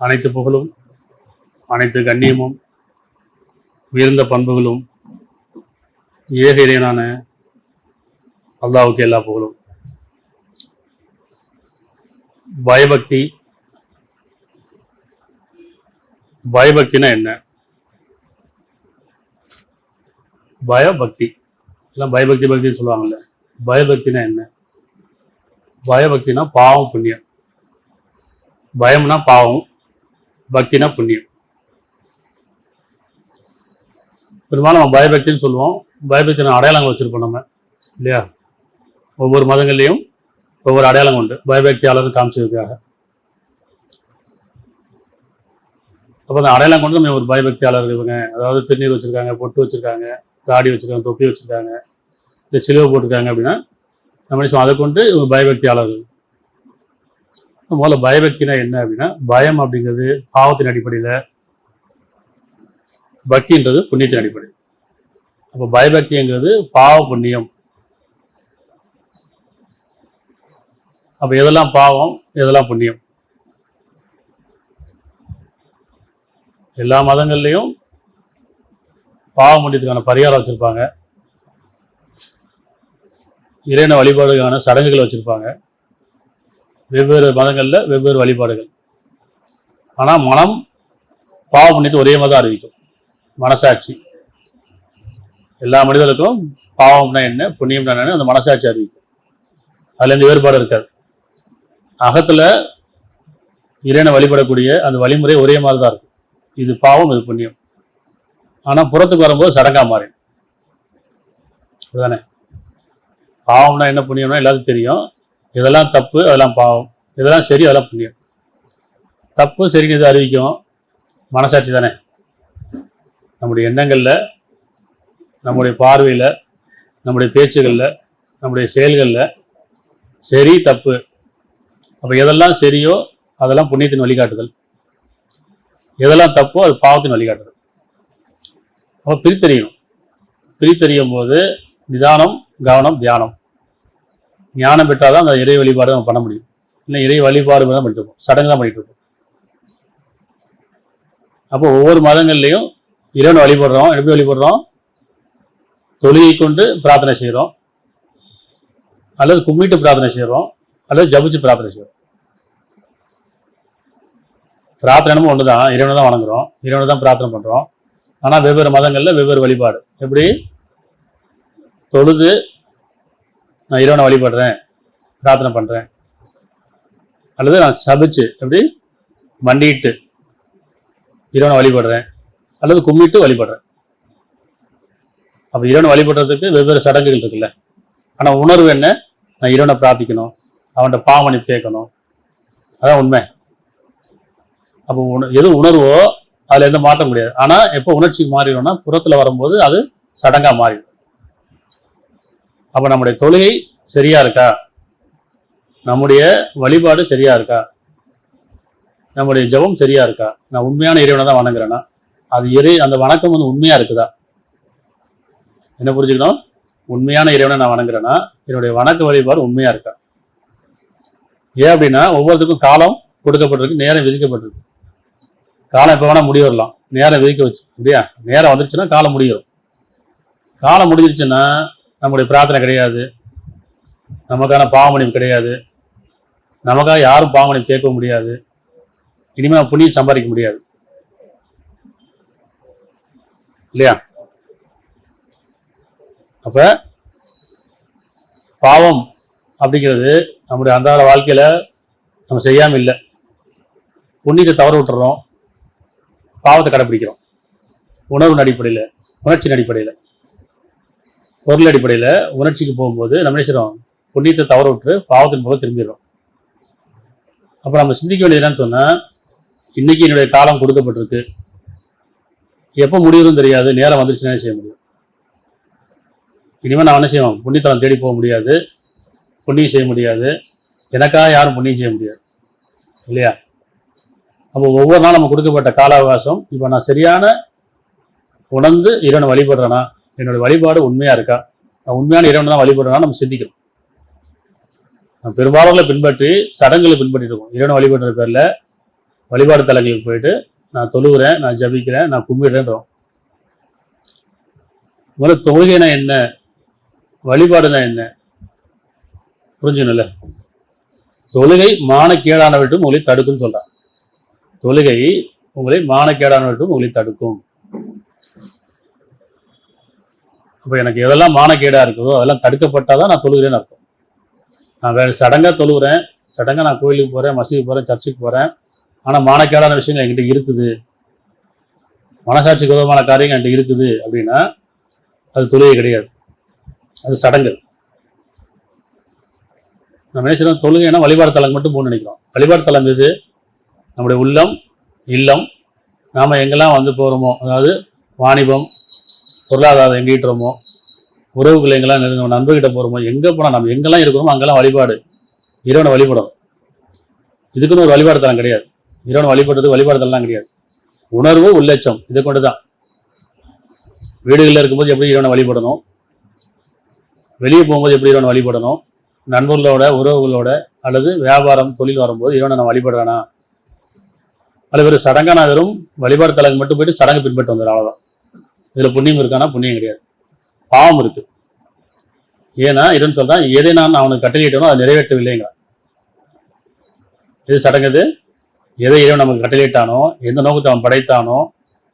அனைத்து புகழும், அனைத்து கண்ணியமும், உயர்ந்த பண்புகளும் ஏக இறைவனான அல்லாஹ்வுக்கு எல்லா புகழும். பயபக்தி, பயபக்தினா என்ன? பயபக்தி எல்லாம் பயபக்தி பக்தின்னு சொல்லுவாங்கல்ல. பயபக்தினா என்ன? பயபக்தினா பாவம் புண்ணியம். பயம்னா பாவம், பக்தினா புண்ணியம். பெரும்பாலும் நம்ம பயபக்தின்னு சொல்லுவோம். பயபக்தியான அடையாளங்கள் வச்சிருப்போம் நம்ம, இல்லையா? ஒவ்வொரு மதங்கள்லையும் ஒவ்வொரு அடையாளம் உண்டு பயபக்தியாளர் காமிச்சதுக்காக. அப்போ அந்த அடையாளம் கொண்டு நம்ம ஒரு பயபக்தியாளர் இவங்க, அதாவது திருநீர் வச்சிருக்காங்க, பொட்டு வச்சிருக்காங்க, தாடி வச்சிருக்காங்க, தொப்பி வச்சிருக்காங்க, இல்லை சிலுவை போட்டிருக்காங்க அப்படின்னா நம்ம அதை கொண்டு ஒரு பயபக்தியாளர்கள். முதல்ல பயபக்தினா என்ன அப்படின்னா, பயம் அப்படிங்கிறது பாவத்தின் அடிப்படையில், பக்தின்றது புண்ணியத்தின் அடிப்படை. அப்போ பயபக்திங்கிறது பாவ புண்ணியம். அப்போ எதெல்லாம் பாவம், எதெல்லாம் புண்ணியம்? எல்லா மதங்கள்லையும் பாவ புண்ணியத்துக்கான பரிகாரம் வச்சிருப்பாங்க, இறைவனை வழிபாடுக்கான சடங்குகள் வச்சிருப்பாங்க. வெவ்வேறு மதங்களில் வெவ்வேறு வழிபாடுகள். ஆனால் மனம் பாவ புண்ணியத்தை ஒரே மாதிரி அறிவிக்கும். மனசாட்சி எல்லா மனிதர்களுக்கும் பாவம்னா என்ன, புண்ணியம்னா என்ன, அந்த மனசாட்சி அறிவிக்கும். அதுல எந்த வேறுபாடு இருக்காது. அகத்துல இறைவனை வழிபடக்கூடிய அந்த வழிமுறை ஒரே மாதிரி தான் இருக்கும். இது பாவம், இது புண்ணியம். ஆனா புறத்துக்கு வரும்போது சடங்கா மாறி அதுதானே. பாவம்னா என்ன, புண்ணியம்னா எல்லாத்துக்கும் தெரியும். இதெல்லாம் தப்பு, அதெல்லாம் பாவம். இதெல்லாம் சரி, அதெல்லாம் புண்ணியம். தப்பு சரின்னு இது அறிவிக்கும் மனசாட்சி தானே. நம்முடைய எண்ணங்கள்ல, நம்முடைய பார்வையில, நம்முடைய பேச்சுகள்ல, நம்முடைய செயல்கள்ல சரி தப்பு. அப்ப எதெல்லாம் சரியோ அதெல்லாம் புண்ணியத்தின் வழிகாட்டுதல், எதெல்லாம் தப்போ அது பாவத்தின் வழிகாட்டுதல். அப்ப பிரித்தறியணும். பிரித்தறியும் போது நிதானம், கவனம், தியானம். ஞானம் பெற்றாதான் அந்த இறை வழிபாடு நம்ம பண்ண முடியும். இல்லை இறை வழிபாடு தான் பண்ணிட்டு இருக்கோம், சடங்கு தான் பண்ணிட்டு இருக்கோம். அப்போ ஒவ்வொரு மதங்கள்லையும் இறைவனை வழிபடுறோம். எப்படி வழிபடுறோம்? தொழுகை கொண்டு பிரார்த்தனை செய்கிறோம், அல்லது கும்பிட்டு பிரார்த்தனை செய்கிறோம், அல்லது ஜபிச்சு பிரார்த்தனை செய்கிறோம். பிரார்த்தனை ஒன்று தான், இறைவனை தான் வணங்குறோம், இறைவனை தான் பிரார்த்தனை பண்ணுறோம். ஆனால் வெவ்வேறு மதங்களில் வெவ்வேறு வழிபாடு. எப்படி? தொழுது நான் இறைவனை வழிபடுறேன், பிரார்த்தனை பண்ணுறேன், அல்லது நான் சபிச்சு எப்படி மண்டிட்டு இறைவனை வழிபடுறேன், அல்லது கும்பிட்டு வழிபடுறேன். அப்போ இறைவனை வழிபடுறதுக்கு வெவ்வேறு சடங்குகள் இருக்குல்ல. ஆனால் உணர்வு என்ன? நான் இறைவனை பிரார்த்திக்கணும், அவன்கிட்ட பாவமன்னிப்பு கேட்கணும், அதான் உண்மை. அப்போ எது உணர்வோ அதில் எந்த மாற்ற முடியாது. ஆனால் எப்போ உணர்ச்சிக்கு மாறிடும்னா புறத்தில் வரும்போது அது சடங்காக மாறிடும். அப்போ நம்முடைய தொழுகை சரியா இருக்கா, நம்முடைய வழிபாடு சரியா இருக்கா, நம்முடைய ஜபம் சரியா இருக்கா, நான் உண்மையான இறைவனை தான் வணங்குறேன்னா அது அந்த வணக்கம் வந்து உண்மையா இருக்குதா? என்ன புரிஞ்சுக்கணும்? உண்மையான இறைவனை நான் வணங்குறேன்னா என்னுடைய வணக்க வழிபாடு உண்மையா இருக்கா? ஏன் அப்படின்னா ஒவ்வொருத்துக்கும் காலம் கொடுக்கப்பட்டிருக்கு, நேரம் விதிக்கப்பட்டிருக்கு. காலம் எப்போ வேணா முடிய வரலாம், நேரம் விதிக்க வச்சு இல்லையா? நேரம் வந்துருச்சுன்னா காலம் முடியும். காலம் முடிஞ்சிருச்சுன்னா நம்முடைய பிரார்த்தனை கிடையாது, நமக்கான பாவமன்னிப்பு கிடையாது, நமக்காக யாரும் பாவமன்னிப்பு கேட்க முடியாது, இனிமேல் புண்ணியம் சம்பாதிக்க முடியாது, இல்லையா? அப்ப பாவம் அப்படிங்கிறது நம்முடைய அன்றாட வாழ்க்கையில நம்ம செய்யாம இல்லை, புண்ணியத்தை தவற விட்டுறோம், பாவத்தை கடைப்பிடிக்கிறோம். உணர்வின் அடிப்படையில், உணர்ச்சியின் அடிப்படையில், பொருள் அடிப்படையில் உணர்ச்சிக்கு போகும்போது நம்ம என்ன செய்றோம்? புண்ணியத்தை தவற விட்டு பாவத்தின் போக திரும்பிடுறோம். அப்போ நம்ம சிந்திக்க வேண்டியது என்னன்னு சொன்னால், இன்னைக்கு என்னுடைய காலம் கொடுக்கப்பட்டிருக்கு, எப்போ முடியுதுன்னு தெரியாது, நேரம் வந்துருச்சுன்னா செய்ய முடியும். இனிமேல் நான் என்ன செய்வோம், புண்ணியத்தலம் தேடி போக முடியாது, புண்ணியம் செய்ய முடியாது, எனக்காக யாரும் புண்ணியம் செய்ய முடியாது இல்லையா? அப்போ ஒவ்வொரு நாள் நம்ம கொடுக்கப்பட்ட கால அவகாசம். இப்போ நான் சரியான உணர்ந்து இறைவனை வழிபடுறேன்னா, என்னோட வழிபாடு உண்மையாக இருக்கா, நான் உண்மையான இறைவனை தான் வழிபடுறேன்னா நம்ம சிந்திக்கணும். நம்ம பெரும்பாலான பின்பற்றி சடங்குகளை பின்பற்றிட்டு இருக்கோம். இறைவனை வழிபடுற பேரில் வழிபாடு தலங்களுக்கு போயிட்டு நான் தொழுகிறேன், நான் ஜபிக்கிறேன், நான் கும்பிடுறேன்றோம். முதல்ல தொழுகைனா என்ன, வழிபாடுனா என்ன புரிஞ்சுக்கணும்ல. தொழுகை மானக்கேடான விட்டும் உங்களை தடுக்கும் சொல்றான். தொழுகை உங்களை மானக்கேடான விட்டும் உங்களை தடுக்கும். அப்போ எனக்கு எதெல்லாம் மானக்கேடா இருக்குதோ அதெல்லாம் தடுக்கப்பட்டாதான் நான் தொழுகிறேன்னு அர்த்தம். நான் வேறு சடங்காக தொழுகிறேன், சடங்காக நான் கோயிலுக்கு போகிறேன், மசூதிக்கு போகிறேன், சர்ச்சுக்கு போகிறேன், ஆனால் மானக்கேடான விஷயங்கள் என்கிட்ட இருக்குது, மனசாட்சிக்கு உதவமான காரியங்கள் என்கிட்ட இருக்குது அப்படின்னா அது தொழுகை கிடையாது, அது சடங்கு. நம்ம என்ன செய்யணும், தொழுகைன்னா வழிபாடு தலம் மட்டும் போகணும்னு நினைக்கிறோம். வழிபாடு தலம் எது? நம்முடைய உள்ளம், இல்லம், நாம் எங்கெல்லாம் வந்து போகிறோமோ, அதாவது வாணிபம், பொருளாதாரம் எங்கே ஈட்டுறோமோ, உறவுகள் எங்கெல்லாம் நெருங்க, நண்பர்கிட்ட போகிறோமோ, எங்கே போனால் நம்ம எங்கெல்லாம் இருக்கிறோமோ அங்கெல்லாம் வழிபாடு, இறைவனை வழிபடும். இதுக்குன்னு ஒரு வழிபாடு தலம் கிடையாது. இறைவனை வழிபடுறது வழிபாடு தலம் கிடையாது. உணர்வு, உள்ளட்சம், இதை கொண்டு தான். வீடுகளில் இருக்கும்போது எப்படி இறைவனை வழிபடணும், வெளியே போகும்போது எப்படி இறைவனை வழிபடணும், நண்பர்களோட, உறவுகளோட அல்லது வியாபாரம், தொழில் வரும்போது இறைவனை நான் வழிபடுறேனா, அது வெறும் சடங்கா நான் வெறும் வழிபாடு தலங்க மட்டும் போயிட்டு சடங்கு பின்பற்ற வந்துடும், அவ்வளோதான். இதில் புண்ணியம் இருக்கானா? புண்ணியம் கிடையாது, பாவம் இருக்கு. ஏன்னா இறைவன் சொல்றான், எதை நான் அவனுக்கு கட்டளையிட்டனோ அதை நிறைவேற்றவில்லைங்கிறான். இது சடங்குது, எதை இறைவன் நமக்கு கட்டளையிட்டானோ, எந்த நோக்கத்தை அவன் படைத்தானோ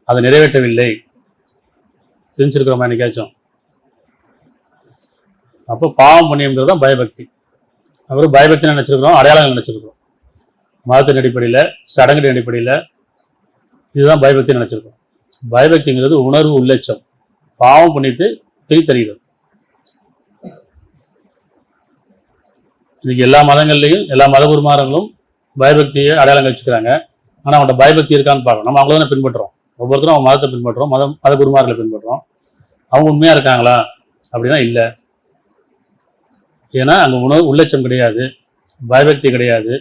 அதை நிறைவேற்றவில்லை. தெரிஞ்சிருக்கிறோமா என்னைக்காச்சும்? அப்போ பாவம் புண்ணியம்ங்கிறது தான் பயபக்தி. அப்புறம் பயபக்தி நினைச்சிருக்கிறோம், அடையாளங்கள் நினைச்சிருக்கிறோம். மதத்தின் அடிப்படையில், சடங்கின் அடிப்படையில் இதுதான் பயபக்தி நினைச்சிருக்கோம். பயபக்திங்கிறது உணர்வு, உள்ளட்சம், பாவம் புண்ணியத்தை பிரித்தறிகிறது. இன்னைக்கு எல்லா மதங்கள்லையும் எல்லா மத குருமாரங்களும் பயபக்தியை அடையாளம் வச்சுக்கிறாங்க. ஆனால் அவங்கள்ட்ட பயபக்தி இருக்கான்னு பார்க்கணும். நம்ம அவங்கள தானே பின்பற்றுறோம், ஒவ்வொருத்தரும் அவங்க மதத்தை பின்பற்றுறோம், மத குருமார்களை பின்பற்றுறோம். அவங்க உண்மையாக இருக்காங்களா அப்படின்னா இல்லை. ஏன்னா அங்கே உணர்வு, உள்ளட்சம் கிடையாது, பயபக்தி கிடையாது,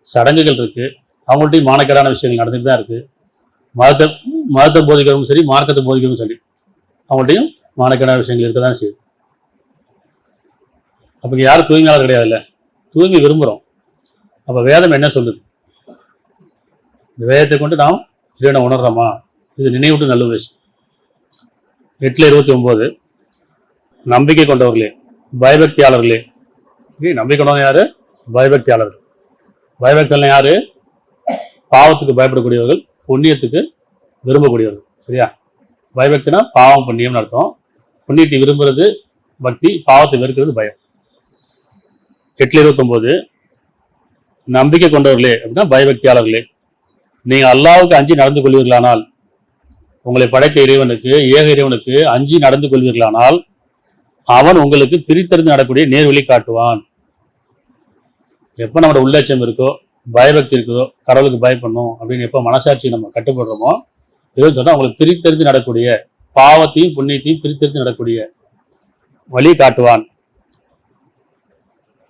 சடங்குகள் இருக்குது, அவங்கள்ட்டையும் மானக்கேடான விஷயங்கள் நடந்துட்டு தான் இருக்குது. மதத்தை போதிக்கிறவங்க சரி, மார்க்கத்தை போதிக்கிறவங்க சரி, அவங்கள்ட்டையும் மானக்கேடான விஷயங்கள் இருக்க தான் செய்யுது. அப்போ யாரும் தூய்மையாளர் கிடையாதுல்ல, தூய்மை விரும்புகிறோம். அப்போ வேதம் என்ன சொல்லுது? இந்த வேதத்தை கொண்டு நாம் இறைவனை உணர்றோமா? இது நினைவுட்டு நல்ல விஷயம். 8:29 நம்பிக்கை கொண்டவர்களே, பயபக்தியாளர்களே. நம்பிக்கை கொண்டவங்க யாரு? பயபக்தியாளர்கள். பயபக்தியாளர் யாரு? பாவத்துக்கு பயப்படக்கூடியவர்கள், புண்ணியத்துக்கு விரும்பக்கூடியவர்கள். சரியா? பயபக்தினா பாவம் புண்ணியம்னு அர்த்தம். புண்ணியத்தை விரும்புறது பக்தி, பாவத்தை வெறுக்கிறது பயம். 8:29 நம்பிக்கை கொண்டவர்களே அப்படின்னா பயபக்தியாளர்களே, நீங்கள் அல்லாஹ்வுக்கு அஞ்சி நடந்து கொள்வீர்களானால், உங்களை படைத்த இறைவனுக்கு, ஏக இறைவனுக்கு அஞ்சி நடந்து கொள்வீர்களானால் அவன் உங்களுக்கு பிரித்தறிந்து நடக்கூடிய நேர்வழி காட்டுவான். எப்போ நம்மளோட உள்ளட்சம் இருக்கோ, பயபக்தி இருக்குதோ, கடவுளுக்கு பயப்படணும் அப்படின்னு எப்போ மனசாட்சி நம்ம கட்டுப்படுறோமோ, இறைவன் சொன்னால் உங்களுக்கு பிரித்தறிந்து நடக்கூடிய, பாவத்தையும் புண்ணியத்தையும் பிரித்தறிந்து நடக்கூடிய வழி காட்டுவான்.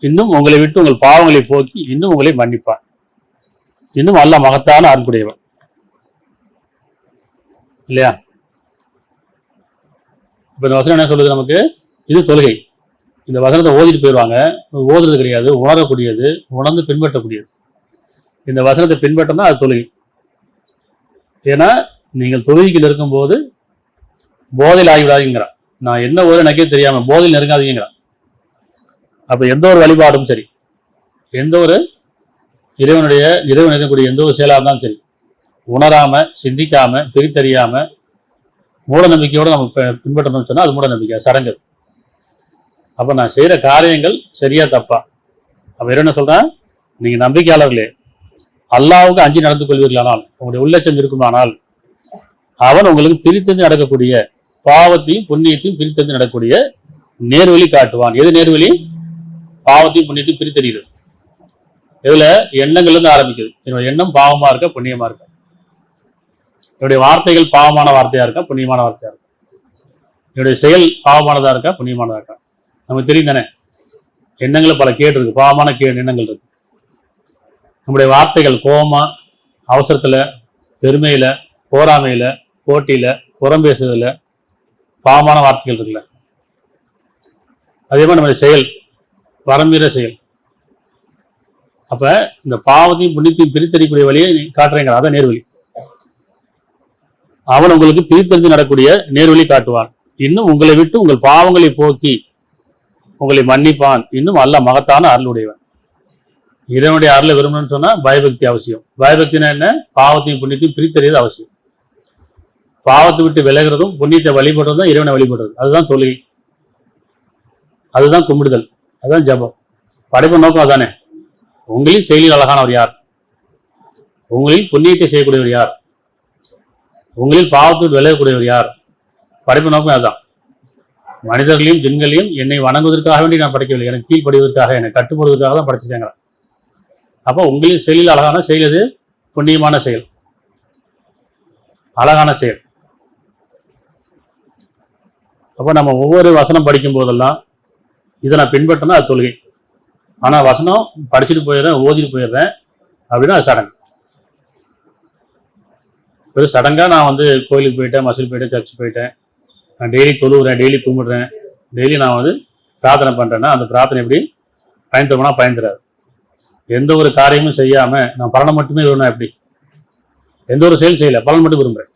இன்னும் உங்களை விட்டு உங்கள் பாவங்களை போக்கி இன்னும் உங்களை மன்னிப்பான். இன்னும் அல்ல மகத்தான அருள்குடையவன் இல்லையா? இப்ப இந்த வசனம் என்ன சொல்லுது நமக்கு? இது தொழுகை. இந்த வசனத்தை ஓதிட்டு போயிடுவாங்க. ஓதுறது கிடையாது, உணரக்கூடியது, உணர்ந்து பின்பற்றக்கூடியது. இந்த வசனத்தை பின்பற்றினா அது தொழுகை. ஏன்னா நீங்கள் தொழுகைக்கு இருக்கும்போது போதையில் ஆகிவிடாதீங்கிறான். நான் என்ன ஒரு எனக்கே தெரியாம போதையில் நெருங்காதீங்கிறான். அப்ப எந்த ஒரு வழிபாடும் சரி, எந்த ஒரு இறைவன் இருக்கக்கூடிய எந்த ஒரு செயலாக இருந்தாலும் சரி, உணராம, சிந்திக்காம, பிரித்தறியாம, மூட நம்பிக்கையோட நம்ம பின்பற்றணும்னு சொன்னா அது மூட நம்பிக்கை, சடங்கு. அப்ப நான் செய்யற காரியங்கள் சரியா தப்பா? அப்ப என்ன சொல்றேன், நீங்க நம்பிக்கையாளர்களே, அல்லாஹ்வுக்கு அஞ்சி நடந்து கொள்வீர்களானால், உங்களுடைய உள்ளட்சம் இருக்குமானால் அவன் உங்களுக்கு பிரித்தறிந்து நடக்கக்கூடிய, பாவத்தையும் புண்ணியத்தையும் பிரித்தறிந்து நடக்கக்கூடிய நேர்வழி காட்டுவான். எது நேர்வழி? பாவத்தையும் புண்ணியத்தையும் பிரித்தறிகிறது. இதுல எண்ணங்கள்ல இருந்து ஆரம்பிக்குது. என்னோட எண்ணம் பாவமா இருக்க, புண்ணியமா இருக்க, என்னுடைய வார்த்தைகள் பாவமான வார்த்தையா இருக்கா, புண்ணியமான வார்த்தையா இருக்கா? என்னுடைய செயல் பாவமானதா இருக்கா, புண்ணியமானதா இருக்கா? நமக்கு தெரியும் தானே, எண்ணங்கள் பல கேடு இருக்கு, பாவமான எண்ணங்கள் இருக்கு. நம்முடைய வார்த்தைகள் கோபமா, அவசரத்துல, பெருமையில, போராமையில, போட்டியில, புறம் பேசுறதுல பாவமான வார்த்தைகள் இருக்குல்ல. அதே மாதிரி நம்முடைய செயல் வரம்பீர செயல். அப்ப இந்த பாவத்தையும் புண்ணியத்தையும் பிரித்தறிக்கூடிய வழியை காட்டுறீங்க, அதான் நேர்வழி. அவன் உங்களுக்கு பிரித்தறிந்து நடக்கூடிய நேர்வழி காட்டுவான். இன்னும் உங்களை விட்டு உங்கள் பாவங்களை போக்கி உங்களை மன்னிப்பான். இன்னும் அல்ல மகத்தான அருளுடையவன். இறைவனுடைய அருளை விரும்பணும்னு சொன்னா பயபக்தி அவசியம். பயபக்தினா என்ன? பாவத்தையும் புண்ணியத்தையும் பிரித்தறியது அவசியம். பாவத்தை விட்டு விலகிறதும் புண்ணியத்தை வழிபடுறதும் இறைவனை வழிபடுறது. அதுதான் தொழுகை, அதுதான் கும்பிடுதல், அதுதான் ஜபம். படைப்பு நோக்கம் அதானே. உங்களில் செயலில் அழகானவர் யார்? உங்களில் புண்ணியத்தை செய்யக்கூடியவர் யார்? உங்களில் பாவத்தை விலகக்கூடியவர் யார்? படைப்பு நோக்கம் அதுதான். மனிதர்களையும் ஜின்களையும் என்னை வணங்குவதற்காக வேண்டி நான் படைக்கவில்லை, எனக்கு கீழ்படுவதற்காக, என்னை கட்டுப்படுவதற்காக தான் படைச்சிட்டாங்க. அப்போ உங்களில் செயலில் அழகான செயல் எது? புண்ணியமான செயல், அழகான செயல். அப்போ நம்ம ஒவ்வொரு வசனம் படிக்கும் போதெல்லாம் இதை நான் பின்பற்றினா அது தொழுகை. ஆனால் வசனம் படிச்சுட்டு போயிடுறேன், ஓதிட்டு போயிடுறேன் அப்படின்னா அது சடங்கு. ஒரு சடங்காக நான் கோயிலுக்கு போயிட்டேன், மசூல் போயிட்டேன், சர்ச்சு போயிட்டேன், நான் டெய்லி தொழுகிறேன், டெய்லி கும்பிடுறேன், டெய்லி நான் பிரார்த்தனை பண்ணுறேன்னா அந்த பிரார்த்தனை எப்படி பயன் தரும்னா பயன் தராது. எந்த ஒரு காரியமும் செய்யாமல் நான் பலனை மட்டுமே விரும்பினேன். எப்படி? எந்த ஒரு செயல் செய்யலை, பலன் மட்டும் விரும்புகிறேன்.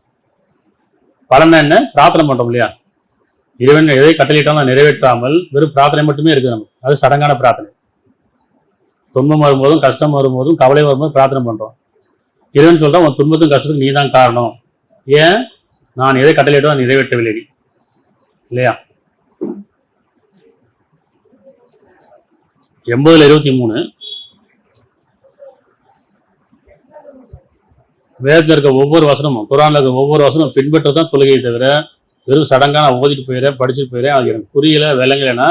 பலன் என்ன? பிரார்த்தனை பண்ணுறோம் இல்லையா? இறைவன் எதை கட்டளையிட்டாலும் நிறைவேற்றாமல் வெறும் பிரார்த்தனை மட்டுமே இருக்குது நமக்கு. அது சடங்கான பிரார்த்தனை. துன்பம் வரும்போதும் கஷ்டம் வரும்போதும் கவலை வரும்போது பிரார்த்தனை பண்ணுறோம். இறைவன் சொல்கிறான், உன் துன்பத்தும் கஷ்டத்துக்கு நீ தான் காரணம். ஏன்? நான் எதை கட்டளையிட்டோம் நிறைவேற்றவில்லை இல்லையா? 80-23 வேதத்தில் இருக்க ஒவ்வொரு வசனமும், குரான்ல இருக்க ஒவ்வொரு வசனமும் பின்பற்றதான் தொழுகையை தவிர வெறும் சடங்கா நான் ஓதிட்டு போயிடுறேன், படிச்சுட்டு போயிடுறேன், அது எனக்கு புரியல விளங்கலைன்னா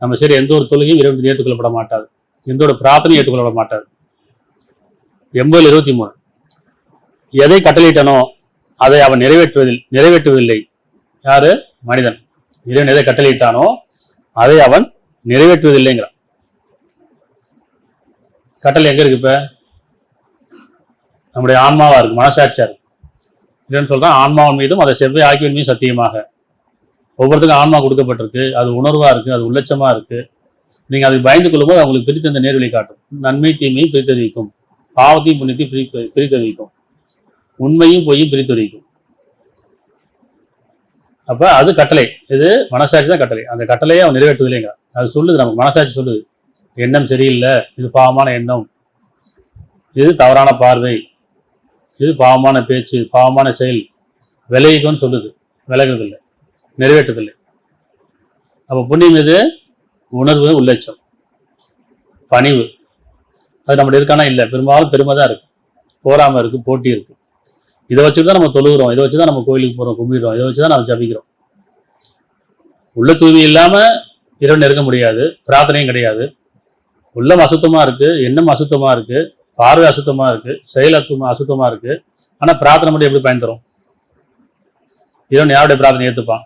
நம்ம சரி எந்த ஒரு தொழுகையும் இறைவன் ஏற்றுக்கொள்ளப்பட மாட்டாது, எந்த ஒரு பிரார்த்தனையும் ஏற்றுக்கொள்ளப்பட மாட்டாது. 80-23 எதை கட்டளையிட்டனோ அதை அவன் நிறைவேற்றுவதில்லை. யாரு? மனிதன். இறைவன் எதை கட்டளையிட்டானோ அதை அவன் நிறைவேற்றுவதில்லைங்கிறான். கட்டளை எங்க இருக்கு? இப்ப நம்முடைய ஆன்மாவா இருக்கு, மனசாட்சியா இருக்கு. இல்லைன்னு சொல்றான், ஆன்மாவின் மீதும் அதை செவ்வாய் ஆக்கியவன் மீதும் சத்தியமாக. ஒவ்வொருத்துக்கும் ஆன்மா கொடுக்கப்பட்டிருக்கு, அது உணர்வா இருக்கு, அது உள்ளட்சமா இருக்கு. நீங்க அதுக்கு பயந்து கொள்ளும்போது அவங்களுக்கு பிரித்து அந்த நேர்வழி காட்டும். நன்மை தீமையும் பிரித்தறிவிக்கும், பாவத்தையும் புண்ணியத்தையும் பிரித்தறிவிக்கும், உண்மையும் பொய்யும் பிரித்தறிவிக்கும். அப்ப அது கட்டளை. இது மனசாட்சி தான் கட்டளை. அந்த கட்டளையை அவன் நிறைவேற்றுவதில்லைங்க. அது சொல்லுது, நமக்கு மனசாட்சி சொல்லுது, எண்ணம் சரியில்லை, இது பாவமான எண்ணம், இது தவறான பார்வை, இது பாவமான பேச்சு, பாவமான செயல், விலகிக்கும்னு சொல்லுது. விலகுறதில்லை, நிறைவேற்றதில்லை. அப்போ புண்ணியம் எது? உணர்வு, உள்ளட்சம், பணிவு. அது நம்மளுடைய இருக்கானா? இல்லை, பெரும்பாலும் பெருமை தான் இருக்கு, போராமல் இருக்கு, போட்டி இருக்கு. இதை வச்சுட்டு தான் நம்ம தொழுகிறோம், இதை வச்சு தான் நம்ம கோயிலுக்கு போகிறோம், கும்பிடுறோம், இதை வச்சு தான் நம்ம ஜபிக்கிறோம். உள்ள தூய்மை இல்லாமல் இறைவன் நெருங்க முடியாது, பிரார்த்தனையும் கிடையாது. உள்ளம் அசுத்தமாக இருக்கு, எண்ணம் அசுத்தமாக இருக்கு, பார்வை அசுத்தமாக இருக்கு, செயல் அசுத்தமாக இருக்கு. ஆனால் பிரார்த்தனை மட்டும் எப்படி பயன் தரும்? இறைவன் யாருடைய பிரார்த்தனை ஏற்றுப்பான்?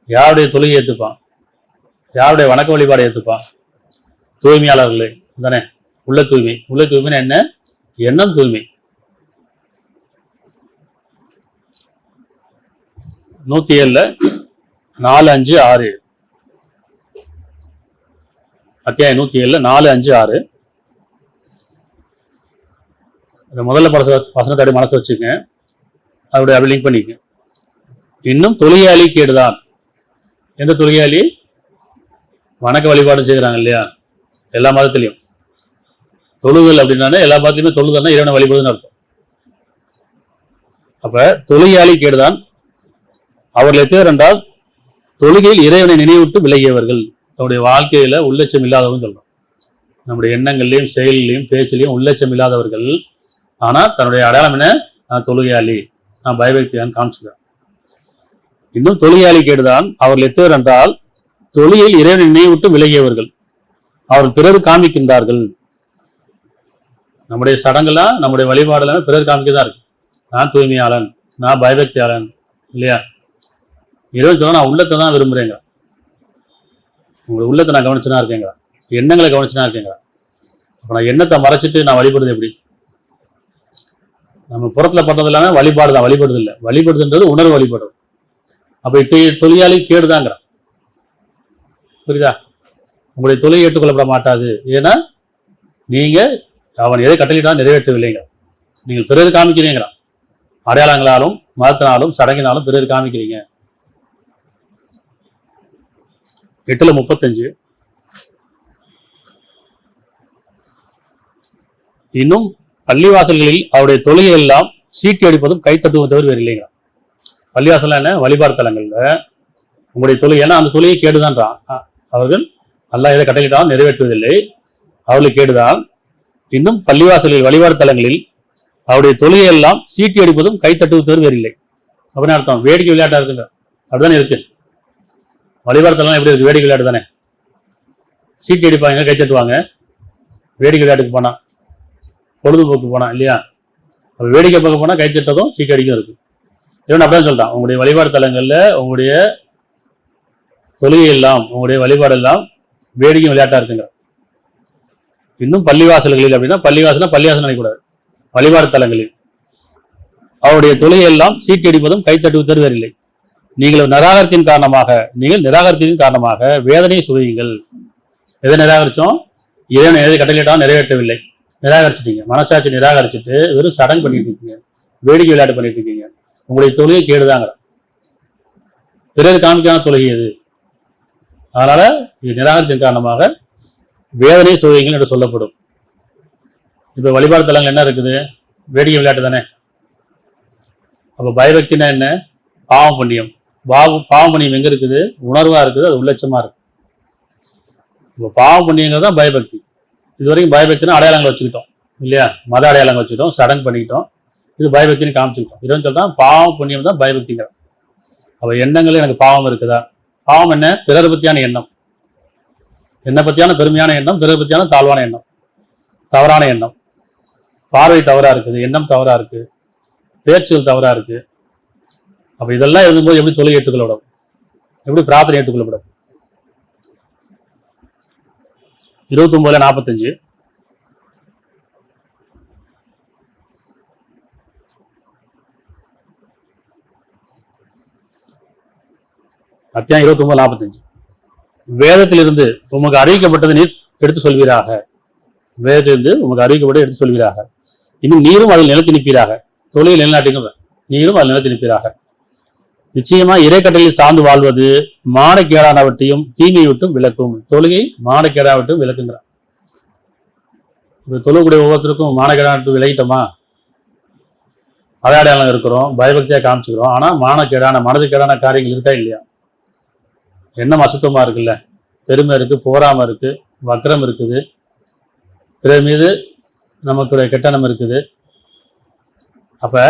யாருடைய தொழுகை ஏற்றுப்பான்? யாருடைய வணக்க வழிபாடு ஏற்றுப்பான்? தூய்மையாளர்களே தானே. உள்ள தூய்மை. உள்ள தூய்மைன்னு என்ன? எண்ணம் தூய்மை. 107 4, 5, 6 அத்தியாயம் 107 4, 5, 6. முதல்ல வசனத்தோட மனசு வச்சுங்க, அதோட அப்படி லிங்க் பண்ணிக்க. இன்னும் தொழுகையாளி கேடுதான். எந்த தொழுகையாளி? வணக்க வழிபாடு செய்கிறாங்க இல்லையா? எல்லா மதத்திலையும் தொழுதல் அப்படின்னா, எல்லா மதத்திலுமே தொழுதல்னா இறைவனை வழிபடுதுன்னு அர்த்தம். அப்ப தொழுகையாளி கேடுதான். அவர்கள் எத்தவர் என்றால் தொழுகையில் இறைவனை நினைவிட்டு விலகியவர்கள், நம்முடைய வாழ்க்கையில உள்ளட்சம் இல்லாதவங்க சொல்றோம். நம்முடைய எண்ணங்கள்லையும் செயலிலையும் பேச்சிலையும் உள்ளட்சம் இல்லாதவர்கள். ஆனா தன்னுடைய அடையாளம் என்ன? நான் தொழுகையாளி, நான் பயபக்தியான்னு காமிச்சுக்கிறேன். இன்னும் தொழுகையாளி கேடுதான். அவர்கள் எத்தவர் என்றால் தொழுகையில் இறைவனை நினைவிட்டு விலகியவர்கள், அவர்கள் பிறர் காமிக்கின்றார்கள். நம்முடைய சடங்குலாம், நம்முடைய வழிபாடுலாம் பிறர் காமிக்கதான் இருக்கு. நான் தூய்மையாளன், நான் பயபக்தியாளன் இல்லையா? இறைவன் சொன்னா நான் உள்ளத்தை தான் விரும்புகிறேங்க, உங்களுடைய உள்ளத்தை நான் கவனிச்சுனா இருக்கேங்க, எண்ணங்களை கவனிச்சுனா இருக்கேங்க. அப்போ நான் எண்ணத்தை மறைச்சிட்டு நான் வழிபடுறது எப்படி? நம்ம புறத்தில் பண்ணுறது இல்லாமல் வழிபாடு தான், வழிபடுறது இல்லை. வழிபடுதுன்றது உணர்வு வழிபடுறது. அப்போ இத்தகைய தொழிலாளி கேடுதாங்கிறான். புரியுதா? உங்களுடைய தொழில் ஏற்றுக்கொள்ளப்பட மாட்டாது. ஏன்னா நீங்கள் அவன் எதை கட்டளையிட்டாலும் நிறைவேற்றவில்லைங்க. நீங்கள் பிறர் காமிக்கிறீங்கிறான். அடையாளங்களாலும் மதத்தினாலும் சடங்கினாலும் பிறர் காமிக்கிறீங்க. 8:35 இன்னும் பள்ளிவாசல்களில் அவருடைய தொழுகை எல்லாம் சீட்டி அடிப்பதும் கைத்தட்டுவதும் தவிர வேறு இல்லைங்க. பள்ளிவாசல் என்ன? வழிபாடு தலங்கள்ல உங்களுடைய தொழுகை, ஏன்னா அந்த தொழுகை கேடுதான்றான். அவர்கள் அல்லாஹ் எதை கட்டளையிட்டாலும் நிறைவேற்றுவதில்லை, அவர்களுக்கு கேடுதான். இன்னும் பள்ளிவாசலில் வழிபாடு தலங்களில் அவருடைய தொழுகை எல்லாம் சீட்டி அடிப்பதும் கைத்தட்டுவது தவிர வேறு இல்லை. அப்படின்னு அர்த்தம். வேடிக்கை விளையாட்டா இருக்குங்க. அப்படிதானே இருக்கு. வழிபாடு தலம் எப்படி இருக்கு? வேடிக்கை விளையாட்டு தானே. சீட்டி அடிப்பாங்க, கைத்தட்டுவாங்க. வேடிக்கை விளையாட்டுக்கு போனா, பொழுதுபோக்கு போனா இல்லையா? வேடிக்கை பார்க்க போனா கைத்தட்டதும் சீட்டி அடிக்கும் இருக்கு. இவன் அப்படிதான் சொல்றான். உங்களுடைய வழிபாடு தலங்கள்ல உங்களுடைய தொழுகை எல்லாம், உங்களுடைய வழிபாடு எல்லாம் வேடிக்கை விளையாட்டா இருக்குங்க. இன்னும் பள்ளிவாசல்களில் அப்படின்னா பள்ளிவாசல் நினைக்கூடாது, வழிபாடு தலங்களில் அவருடைய தொழுகை எல்லாம் சீட்டி அடிப்பதும் கைத்தட்டுவது தவிர இல்லை. நீங்கள் நிராகரித்தின் காரணமாக வேதனையை சுவையுங்கள். எதை நிராகரிச்சோம்? இறைவனை எதை கட்டளையிட்டாலும் நிறைவேற்றவில்லை, நிராகரிச்சிட்டீங்க. மனசாட்சி நிராகரிச்சுட்டு வெறும் சடங்கு பண்ணிட்டு இருக்கீங்க, வேடிக்கை விளையாட்டு பண்ணிட்டு இருக்கீங்க. உங்களுடைய தொழுகை கேடுதாங்க. பிறர் காமிக்கான தொழுகை எது? அதனால இது நிராகரித்தின் காரணமாக வேதனை சுவையுங்கள் என்று சொல்லப்படும். இப்ப வழிபாடு தலங்கள் என்ன இருக்குது? வேடிக்கை விளையாட்டு தானே. அப்ப பயபக்தினா என்ன? பாவம் புண்ணியம். பாவம் புண்ணியம் எங்க இருக்குது? உணர்வா இருக்குது, அது உள்ளட்சமா இருக்கு. இப்போ பாவம் புண்ணியங்கிறது தான் பயபக்தி. இதுவரைக்கும் பயபக்தினா அடையாளங்கள் வச்சுக்கிட்டோம் இல்லையா? மத அடையாளங்கள் வச்சுக்கிட்டோம், சடங்கு பண்ணிக்கிட்டோம், இது பயபக்தின்னு காமிச்சுக்கிட்டோம். இறைவன் சொல்றான் பாவம் புண்ணியம் தான் பயபக்திங்கிற. அப்ப எண்ணங்கள் எனக்கு பாவம் இருக்குதா? பாவம் என்ன? பிறர் பத்தியான எண்ணம், என்னை பத்தியான பெருமையான எண்ணம், பிறர் பத்தியான தாழ்வான எண்ணம், தவறான எண்ணம், பார்வை தவறா இருக்குது, எண்ணம் தவறா இருக்கு, பேச்சுகள் தவறா இருக்கு. அப்ப இதெல்லாம் இருக்கும்போது எப்படி தொழில் ஏற்றுக்கொள்ளப்படும்? எப்படி பிரார்த்தனை ஏற்றுக்கொள்ளப்படும்? 29:45 அத்தியாயம் 29:45 வேதத்திலிருந்து உமக்கு அறிவிக்கப்பட்டதை நீர் எடுத்து சொல்வீராக. வேதத்திலிருந்து உமக்கு அறிவிக்கப்பட்டதை எடுத்து சொல்வீராக. இன்னும் நீரும் அதில் நிலத்தி நிற்பீராக. தொழில் நிலநாட்டிங்க, நீரும் அதில் நிலத்தி நிற்பீராக. நிச்சயமா இறைக்கட்டளையில் சார்ந்து வாழ்வது மானக்கேடானவற்றையும் தீமையை விட்டும் விளக்கும். தொழுகை மானக்கேடாவட்டும் விளக்குங்கிறான். இப்ப தொழுகக்கூடிய ஒவ்வொருத்தருக்கும் மானக்கேடானட்டு விலகிட்டோமா? அடையாளம் இருக்கிறோம், பயபக்தியா காமிச்சுக்கிறோம். ஆனா மானக்கேடான மனதுக்கேடான காரியங்கள் இருக்கா இல்லையா? எண்ணம் அசுத்தமா இருக்குல்ல, பெருமை இருக்கு, போராம இருக்கு, வக்ரம் இருக்குது, பிறர் மீது நமக்குடைய கெட்டணம் இருக்குது. அப்ப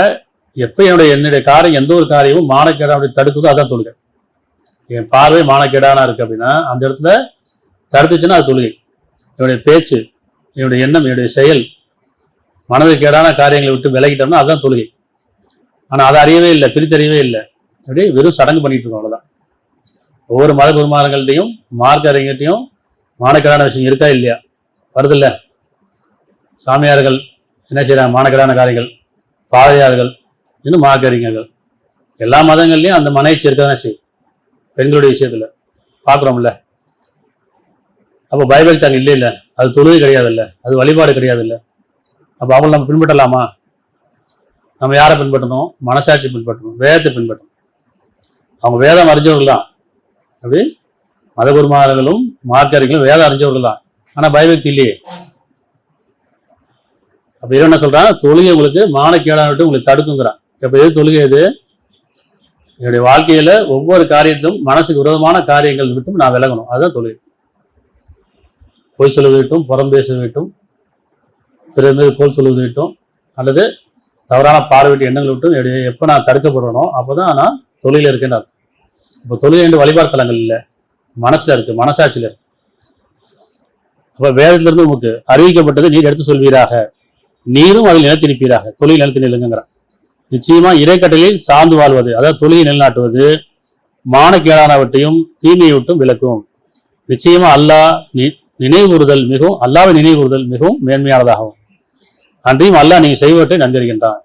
எப்ப என்னுடைய காரியம், எந்த ஒரு காரியமும் மானக்கேடா அப்படி தடுக்குதோ அதான் தொழுகை. என் பார்வை மானக்கேடானா இருக்கு அப்படின்னா அந்த இடத்துல தடுத்துச்சுன்னா அது தொழுகை. என்னுடைய பேச்சு, என்னுடைய எண்ணம், என்னுடைய செயல் மனதுக்கேடான காரியங்களை விட்டு விலகிட்டோம்னா அதுதான் தொழுகை. ஆனா அதை அறியவே இல்லை, பிரித்தறியவே இல்லை, அப்படியே வெறும் சடங்கு பண்ணிட்டு இருக்கோம், அவ்வளவுதான். ஒவ்வொரு மத பெருமார்கள்ட்டையும் மார்க்க அறிஞர்கிட்டையும் மானக்கேடான விஷயம் இருக்கா இல்லையா? வருதில்ல. சாமியார்கள் என்ன செய்யறாங்க? மானக்கேடான காரியங்கள். பாதையார்கள், இன்னும் மார்க்க அறிஞர்கள், எல்லா மதங்கள்லையும் அந்த மனைச்சி இருக்கதானே செய்யும். பெண்களுடைய விஷயத்துல பாக்குறோம்ல. அப்ப பைபிள் தாங்க இல்லை இல்லை, அது தொழுகை கிடையாது இல்லை, அது வழிபாடு கிடையாது இல்லை. அப்ப அவங்களை நம்ம பின்பற்றலாமா? நம்ம யாரை பின்பற்றணும்? மனசாட்சி பின்பற்றணும், வேதத்தை பின்பற்றணும். அவங்க வேதம் அறிஞ்சவர்கள் தான். அப்படி மதகுருமார்களும் மார்க்கறிஞர்களும் வேதம் அறிஞ்சவர்கள் தான். ஆனா பயபக்தி இல்லையே. அப்ப என்ன சொல்றான்? தொழுகை உங்களுக்கு மானக்கேடானட்டு உங்களுக்கு தடுக்குங்கிறான். இப்ப எது தொழுகை? எது? என்னுடைய வாழ்க்கையில ஒவ்வொரு காரியத்தும் மனசுக்கு விரோதமான காரியங்கள் விட்டும் நான் விலகணும், அதுதான் தொழுகை. பொய் சொல்லுவது விட்டும், புறம் பேச விட்டும், பிறர் மீது கோல் சொல்லுவது விட்டும், அல்லது தவறான பார்வையிட்டு எண்ணங்கள் விட்டும் எப்போ நான் தடுக்கப்படுறனோ அப்போதான் நான் தொழில இருக்கேன்னு. இப்போ தொழில் என்று வழிபாடு தலங்கள் இல்லை, மனசுல இருக்கு, மனசாட்சியில இருக்கு. அப்ப வேதத்திலிருந்து உங்களுக்கு அறிவிக்கப்பட்டது நீர் எடுத்து சொல்வீராக, நீரும் அதில் நிலத்திருப்பீராக. தொழில் நிலத்தி நிலுங்கிறான். நிச்சயமா இறைக்கட்டளையில் சார்ந்து வாழ்வது, அதாவது தொழுகை நிலைநாட்டுவது மானக்கேடானவற்றையும் தீமையை விட்டும் விளக்கும். நிச்சயமா அல்லாஹ் நினைவுறுதல் மிகவும் அல்லாவை நினைவுறுதல் மிகவும் மேன்மையானதாகும். அன்றையும் அல்லாஹ் நீங்க செய்வற்றை நன்கறிகின்றான்.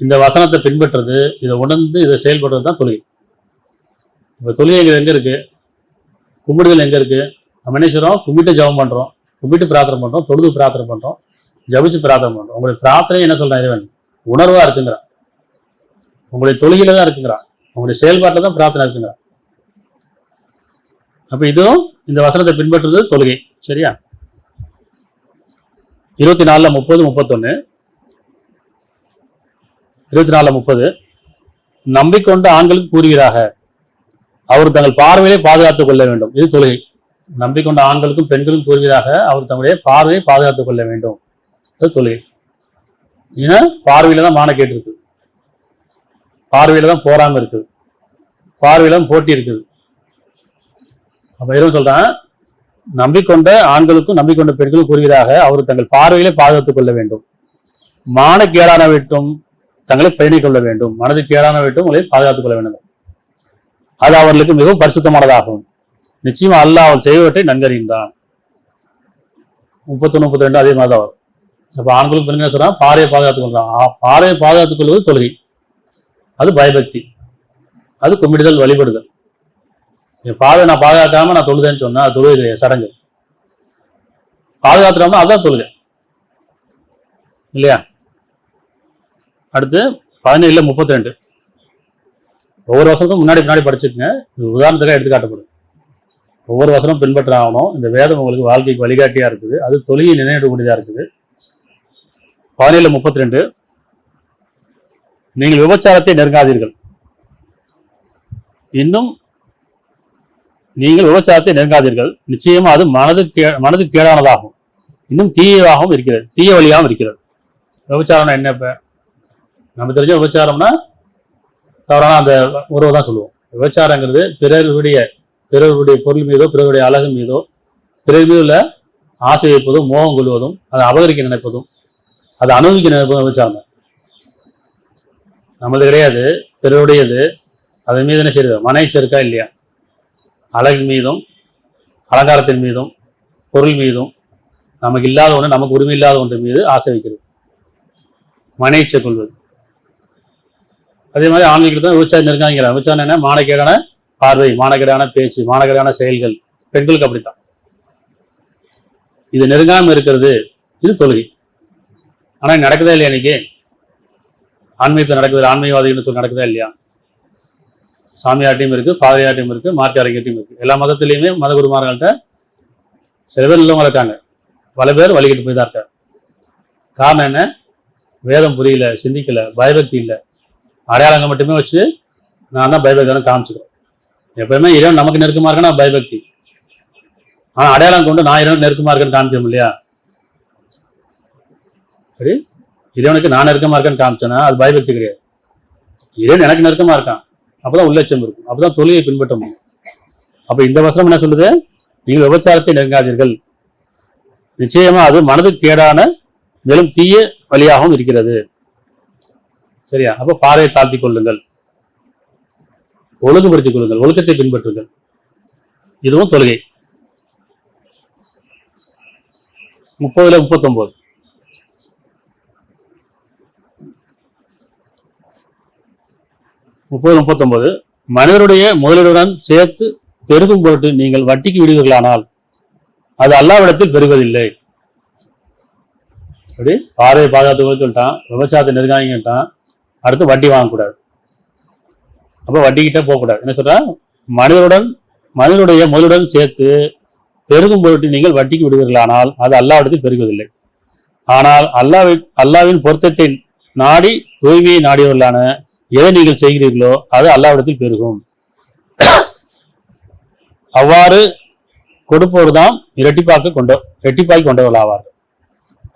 இந்த வசனத்தை பின்பற்றுறது, இதை உணர்ந்து இதை செயல்படுறது தான் தொழுகை. இப்போ தொழுகை எங்க இருக்கு? கும்பிடுதல் எங்க இருக்கு? நம்ம என்ன செய்றோம்? கும்பிட்டு ஜபம் பண்றோம், கும்பிட்டு பிரார்த்தனை பண்றோம், தொழுது பிரார்த்தனை பண்றோம், ஜபிச்சு பிரார்த்தனை பண்றோம். உங்களுடைய பிரார்த்தனை என்ன சொல்றான் இறைவன்? உணர்வா இருக்குங்கிறான். உங்களுடைய தொழுகையில தான் இருக்குங்கிறான், உங்களுடைய செயல்பாட்டில் தான் பிரார்த்தனை இருக்குங்கிறான். அப்ப இதுவும் இந்த வசனத்தை பின்பற்றுறது தொழுகை. சரியா? 24 30 31 24 30 நம்பிக்கொண்ட ஆண்களுக்கு கூறுகிறாக, அவர் தங்கள் பார்வையை பாதுகாத்துக் கொள்ள வேண்டும். இது தொழுகை. நம்பிக்கொண்ட ஆண்களுக்கும் பெண்களுக்கும் கூறுகிறாக, அவர் தங்களுடைய பார்வையை பாதுகாத்துக் கொள்ள வேண்டும். அது தொழுகை. ஏன்னா பார்வையில தான் மானக்கேடு இருக்கு, பார்வையில தான் போராம இருக்குது, பார்வையில தான் போட்டி இருக்குது. அப்ப எதுவும் சொல்றான், நம்பிக்கொண்ட ஆண்களுக்கும் நம்பிக்கொண்ட பெண்களுக்கும் கூறுகிறாக, அவர் தங்கள் பார்வையிலே பாதுகாத்துக் கொள்ள வேண்டும். மானக்கேடான விட்டும் தங்களை பேணிக் கொள்ள வேண்டும். மனதுக்கு கேடான விட்டும் உங்களை பாதுகாத்துக் கொள்ள வேண்டும். அது அவர்களுக்கு மிகவும் பரிசுத்தமானதாகும். நிச்சயமா அல்லாஹ் அவன் செய்வற்றை நன்கறிந்தான். 31 32 அதே மாதிரி தான். அப்ப ஆண்களுக்கு பெண்கள் சொல்றான், பார்வையை பாதுகாத்துக் கொள்றான். பார்வையை பாதுகாத்துக் கொள்வது தொழுகை, அது பயபக்தி, அது கும்பிடுதல், வழிபடுதல். என் பார்வை நான் பாதுகாக்காம நான் தொழுதேன்னு சொன்னா அது தொழுகை சடங்கு. பாதுகாத்துறோம்னா அதுதான் தொழுகை இல்லையா? அடுத்து 17 32 ஒவ்வொரு வசனத்தும் முன்னாடி படிச்சுக்கங்க. இது உதாரணத்துக்காக எடுத்துக்காட்டப்படும். ஒவ்வொரு வசனம் பின்பற்ற ஆகணும். இந்த வேதம் உங்களுக்கு வாழ்க்கைக்கு வழிகாட்டியா இருக்குது, அது தொழுகை நினைவிடக்கூடியதா இருக்குது. 17 32 நீங்கள் விபச்சாரத்தை நெருங்காதீர்கள். இன்னும் நீங்கள் விபச்சாரத்தை நெருங்காதீர்கள், நிச்சயமா அது மனதுக்கு கேடானதாகும், இன்னும் தீயவாகவும் இருக்கிறது, தீய வழியாகவும் இருக்கிறது. விபச்சாரம்னா என்ன? இப்ப நம்ம தெரிஞ்ச விபச்சாரம்னா தவறான அந்த உறவை தான் சொல்லுவோம். விபச்சாரங்கிறது பிறருடைய பொருள் மீதோ, பிறருடைய அழகு மீதோ, பிறர் மீது உள்ள ஆசை வைப்பதும், மோகம் கொள்வதும், அதை அபகரிக்க நினைப்பதும், அதை அனுபவிக்க நினைப்பதும் விபச்சாரம் தான். நம்மளது கிடையாது, பிறருடையது. அதன் மீது என்ன செய்யுது? மனைச்ச இருக்கா இல்லையா? அழகு மீதும், அலங்காரத்தின் மீதும், பொருள் மீதும், நமக்கு இல்லாத ஒன்று, நமக்கு உரிமை இல்லாத ஒன்று மீது ஆசை வைக்கிறது, மனைச்ச கொள்வது. அதே மாதிரி ஆண்களுக்கு தான் விபச்சாரம் நெருங்காங்கிறார். விபச்சாரம் என்ன? மானக்கேடான பார்வை, மானக்கேடான பேச்சு, மானக்கேடான செயல்கள். பெண்களுக்கு அப்படித்தான். இது நெருங்காம இருக்கிறது, இது தொழுகை. ஆனா நடக்குதா இல்லையா? இன்னைக்கு ஆன்மீகத்தில் நடக்குது, ஆன்மீகவாதிகள் சொல்லி நடக்குதா இல்லையா? சாமியார்ட்டையும் இருக்கு, பாதிரியார்ட்டையும் இருக்கு, மார்க்காரங்கிட்டையும் இருக்கு. எல்லா மதத்திலையுமே மத குருமார்கள்ட்ட சில பேர் இல்லவங்க இருக்காங்க, பல பேர் வழிகிட்டு போய் தான் இருக்காங்க. காரணம் என்ன? வேதம் புரியல, சிந்திக்கல, பயபக்தி இல்லை. அடையாளங்கள் மட்டுமே வச்சு நான் தான் பயபக்தியான காமிச்சுக்கிறேன். எப்பவுமே இறைவன் நமக்கு நெருக்கமா இருக்கேன்னா பயபக்தி. ஆனா அடையாளம் கொண்டு நான் இறைவன் நெருக்கமா இருக்கேன்னு காமிக்கணும் இல்லையா? சரி, இறைவனுக்கு நான் நெருக்கமா இருக்கேன்னு காமிச்சேன்னா அது பயபக்தி கிடையாது. இறைவன் எனக்கு நெருக்கமா இருக்கான், அப்பதான் உள்ளட்சம் இருக்கும், அப்பதான் தொழுகையை பின்பற்ற முடியும். அப்ப இந்த வசனம் என்ன சொல்லுது? நீங்கள் விபச்சாரத்தை நெருங்காதீர்கள், நிச்சயமா அது மனதுக்கு கேடான மேலும் தீய வழியாகவும் இருக்கிறது. சரியா? அப்ப பார்வையை தாழ்த்தி கொள்ளுங்கள், ஒழுங்குபடுத்திக் கொள்ளுங்கள், ஒழுக்கத்தை பின்பற்றுங்கள். இதுவும் தொழுகை. 30 39 39 மனிதருடைய முதலீடுடன் சேர்த்து பெருகும் பொருட்டு நீங்கள் வட்டிக்கு விடுவீர்களானால் அது அல்லாஹ்விடத்தில் பெருகுவதில்லை. அப்படி பார்வையை பாதுகாத்து சொல்லிட்டான், விபச்சாரத்தை நெருங்காங்கட்டான், அடுத்து வட்டி வாங்கக்கூடாது. அப்ப வட்டிக்கிட்ட போகக்கூடாது. என்ன சொல்ற? மனிதனுடைய முதலுடன் சேர்த்து பெருகும் பொருட்டு நீங்கள் வட்டிக்கு விடுவீர்களானால் அது அல்லாஹ்விடத்தில் பெருகுவதில்லை. ஆனால் அல்லாஹ்வின் பொருத்தத்தை நாடி தூய்மையை நாடியவர்களான எதை நீங்கள் செய்கிறீர்களோ அது அல்லாஹ்விடத்தில் பெருகும். அவ்வாறு கொடுப்போர்தான் இரட்டிப்பாக்கி கொண்டவர்களாவார்கள்.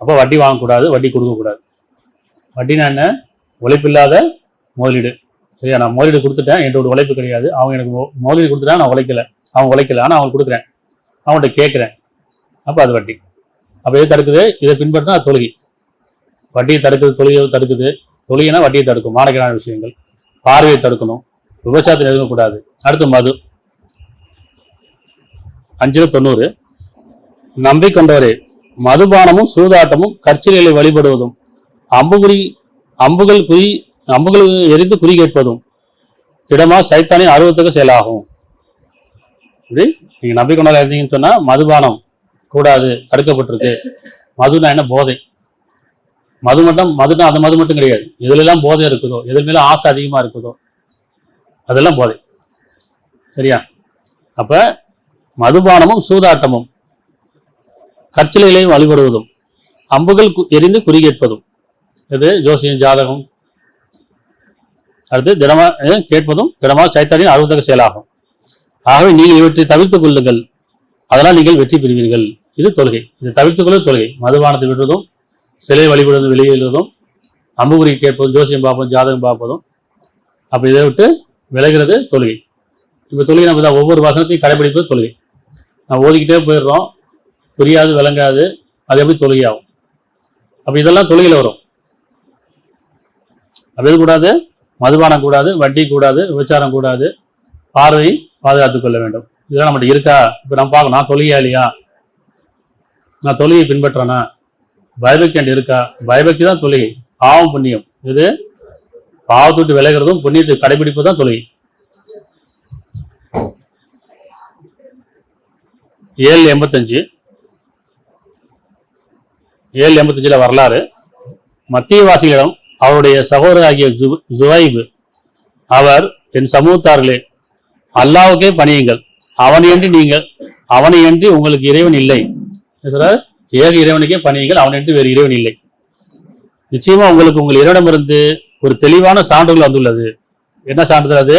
அப்போ வட்டி வாங்கக்கூடாது, வட்டி கொடுக்கக்கூடாது. வட்டினா என்ன? உழைப்பில்லாத முதலீடு. சரியா? நான் முதலீடு கொடுத்துட்டேன், என்னோட உழைப்பு கிடையாது. அவங்க எனக்கு முதலீடு கொடுத்துட்டா, நான் உழைக்கல, அவங்க உழைக்கல, ஆனால் அவங்க கொடுக்குறேன், அவங்கள்ட்ட கேட்குறேன், அப்போ அது வட்டி. அப்போ எது தடுக்குது? இதை பின்பற்றினா அது தொழுகை. வட்டியை தடுக்குது, தொழுகை தடுக்குது. தொழுகைனா வட்டியை தடுக்கும், மானக்கேடான விஷயங்கள், பார்வையை தடுக்கணும், விபச்சாரத்தை நெருங்கக்கூடாது. அடுத்து மது. 590. நம்பிக்கொண்டவரே, மதுபானமும் சூதாட்டமும் கற்சிலைகளை வழிபடுவதும் அம்புகள் எரிந்து குறி கேட்பதும் திடமா சைத்தானின் அருவத்துக்கு செயலாகும். இப்படி நீங்க நம்பிக்கொண்டவராக இருந்தீங்கன்னு சொன்னா மதுபானம் கூடாது, தடுக்கப்பட்டிருக்கு. மதுனா என்ன? போதை. மதுனா அந்த மது மட்டும் கிடையாது. எதுல எல்லாம் போதை இருக்குதோ, எது மேல ஆசை அதிகமா இருக்குதோ அதெல்லாம் போதை. சரியா? அப்ப மதுபானமும் சூதாட்டமும் கற்சிலைகளையும் வழிபடுவதும் அம்புகள் எரிந்து குறி கேட்பதும், இது ஜோசியம், ஜாதகம், அடுத்து தினமா கேட்பதும் தினமா சைத்தானின் அருவத்தக்க செயலாகும். ஆகவே நீங்கள் இவற்றை தவிர்த்துக் கொள்ளுங்கள், அதனால் நீங்கள் வெற்றி பெறுவீர்கள். இது தொழுகை. இதை தவிர்த்துக் கொள்வது தொழுகை. மதுபானத்தை விடுவதும், சிலை வழிபடுவதும், வெளியேறுவதும், அம்புகுறி கேட்பதும், ஜோசியம் பார்ப்பதும், ஜாதகம் பார்ப்பதும், அப்ப இதை விட்டு விலகிறது தொழுகை. இப்போ தொழுகை நம்ம தான் ஒவ்வொரு வசனத்தையும் கடைபிடிப்பது தொழுகை. நான் ஓதிக்கிட்டே போயிடுறோம், புரியாது, விளங்காது, அது எப்படி தொழுகை ஆகும்? அப்ப இதெல்லாம் தொழுகையில் வரும். அப்படி கூடாது, மதுபானம் கூடாது, வட்டி கூடாது, விபச்சாரம் கூடாது, பார்வை பாதுகாத்துக் கொள்ள வேண்டும். இதெல்லாம் நம்மகிட்ட இருக்கா? இப்போ நம்ம பார்க்கணும், நான் தொழுகையா இல்லையா, நான் தொழுகையை பின்பற்றேனா, பயபக்தி இருக்கா? பயபக்தி தான் தொழுகை. பாவம் புண்ணியம், இது பாவத்துட்டு விலகிறதும் புண்ணியத்தை கடைபிடிப்பு தான் தொழுகை. 785 வரலாறு. மத்தியவாசிகளிடம் அவருடைய சகோதரர் ஆகிய ஜுவைபு, அவர், என் சமூகத்தார்களே, அல்லாவுக்கே பணியுங்கள், அவனையன்றி உங்களுக்கு இறைவன் இல்லை. ஏக இறைவனுக்கே பணியுங்கள், அவனின்றி வேறு இறைவன் இல்லை. நிச்சயமா உங்களுக்கு உங்கள் இறைவனிடமிருந்து ஒரு தெளிவான சான்றுகள் வந்துள்ளது. என்ன சான்றிதழ் அது?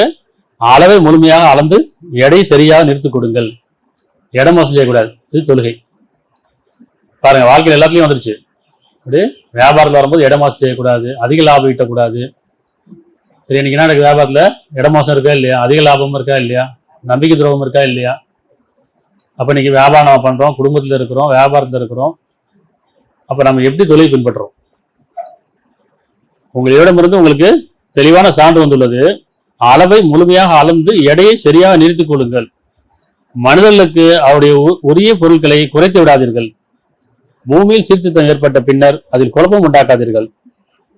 அளவை முழுமையாக அளந்து எடை சரியாக நிறுத்திக் கொடுங்கள். இடம் மோசம் செய்யக்கூடாது. இது தொழுகை. பாருங்க, வாழ்க்கையில் எல்லாத்துலயும் வந்துருச்சு. அப்படி வியாபாரத்தில் வரும்போது இடம் மோசம் செய்யக்கூடாது, அதிக லாபம் ஈட்டக்கூடாது. சரி, இன்னைக்கு என்ன எனக்கு வியாபாரத்தில் இடம் மோசம் இருக்கா இல்லையா, அதிக லாபம் இருக்கா இல்லையா, நம்பிக்கை துரோகம் இருக்கா இல்லையா? அப்ப இன்னைக்கு வியாபாரம் நம்ம பண்றோம், குடும்பத்தில் இருக்கிறோம், வியாபாரத்தில் இருக்கிறோம். அப்ப நம்ம எப்படி தொழிலை பின்பற்றோம்? உங்களிடமிருந்து உங்களுக்கு தெளிவான சான்று வந்துள்ளது. அளவை முழுமையாக அளந்து எடையை சரியாக நிறுத்திக் கொள்ளுங்கள். மனிதர்களுக்கு அவருடைய உரிய பொருட்களை குறைத்து விடாதீர்கள். பூமியில் சீர்திருத்தம் ஏற்பட்ட பின்னர் அதில் குழப்பம் உண்டாக்காதீர்கள்.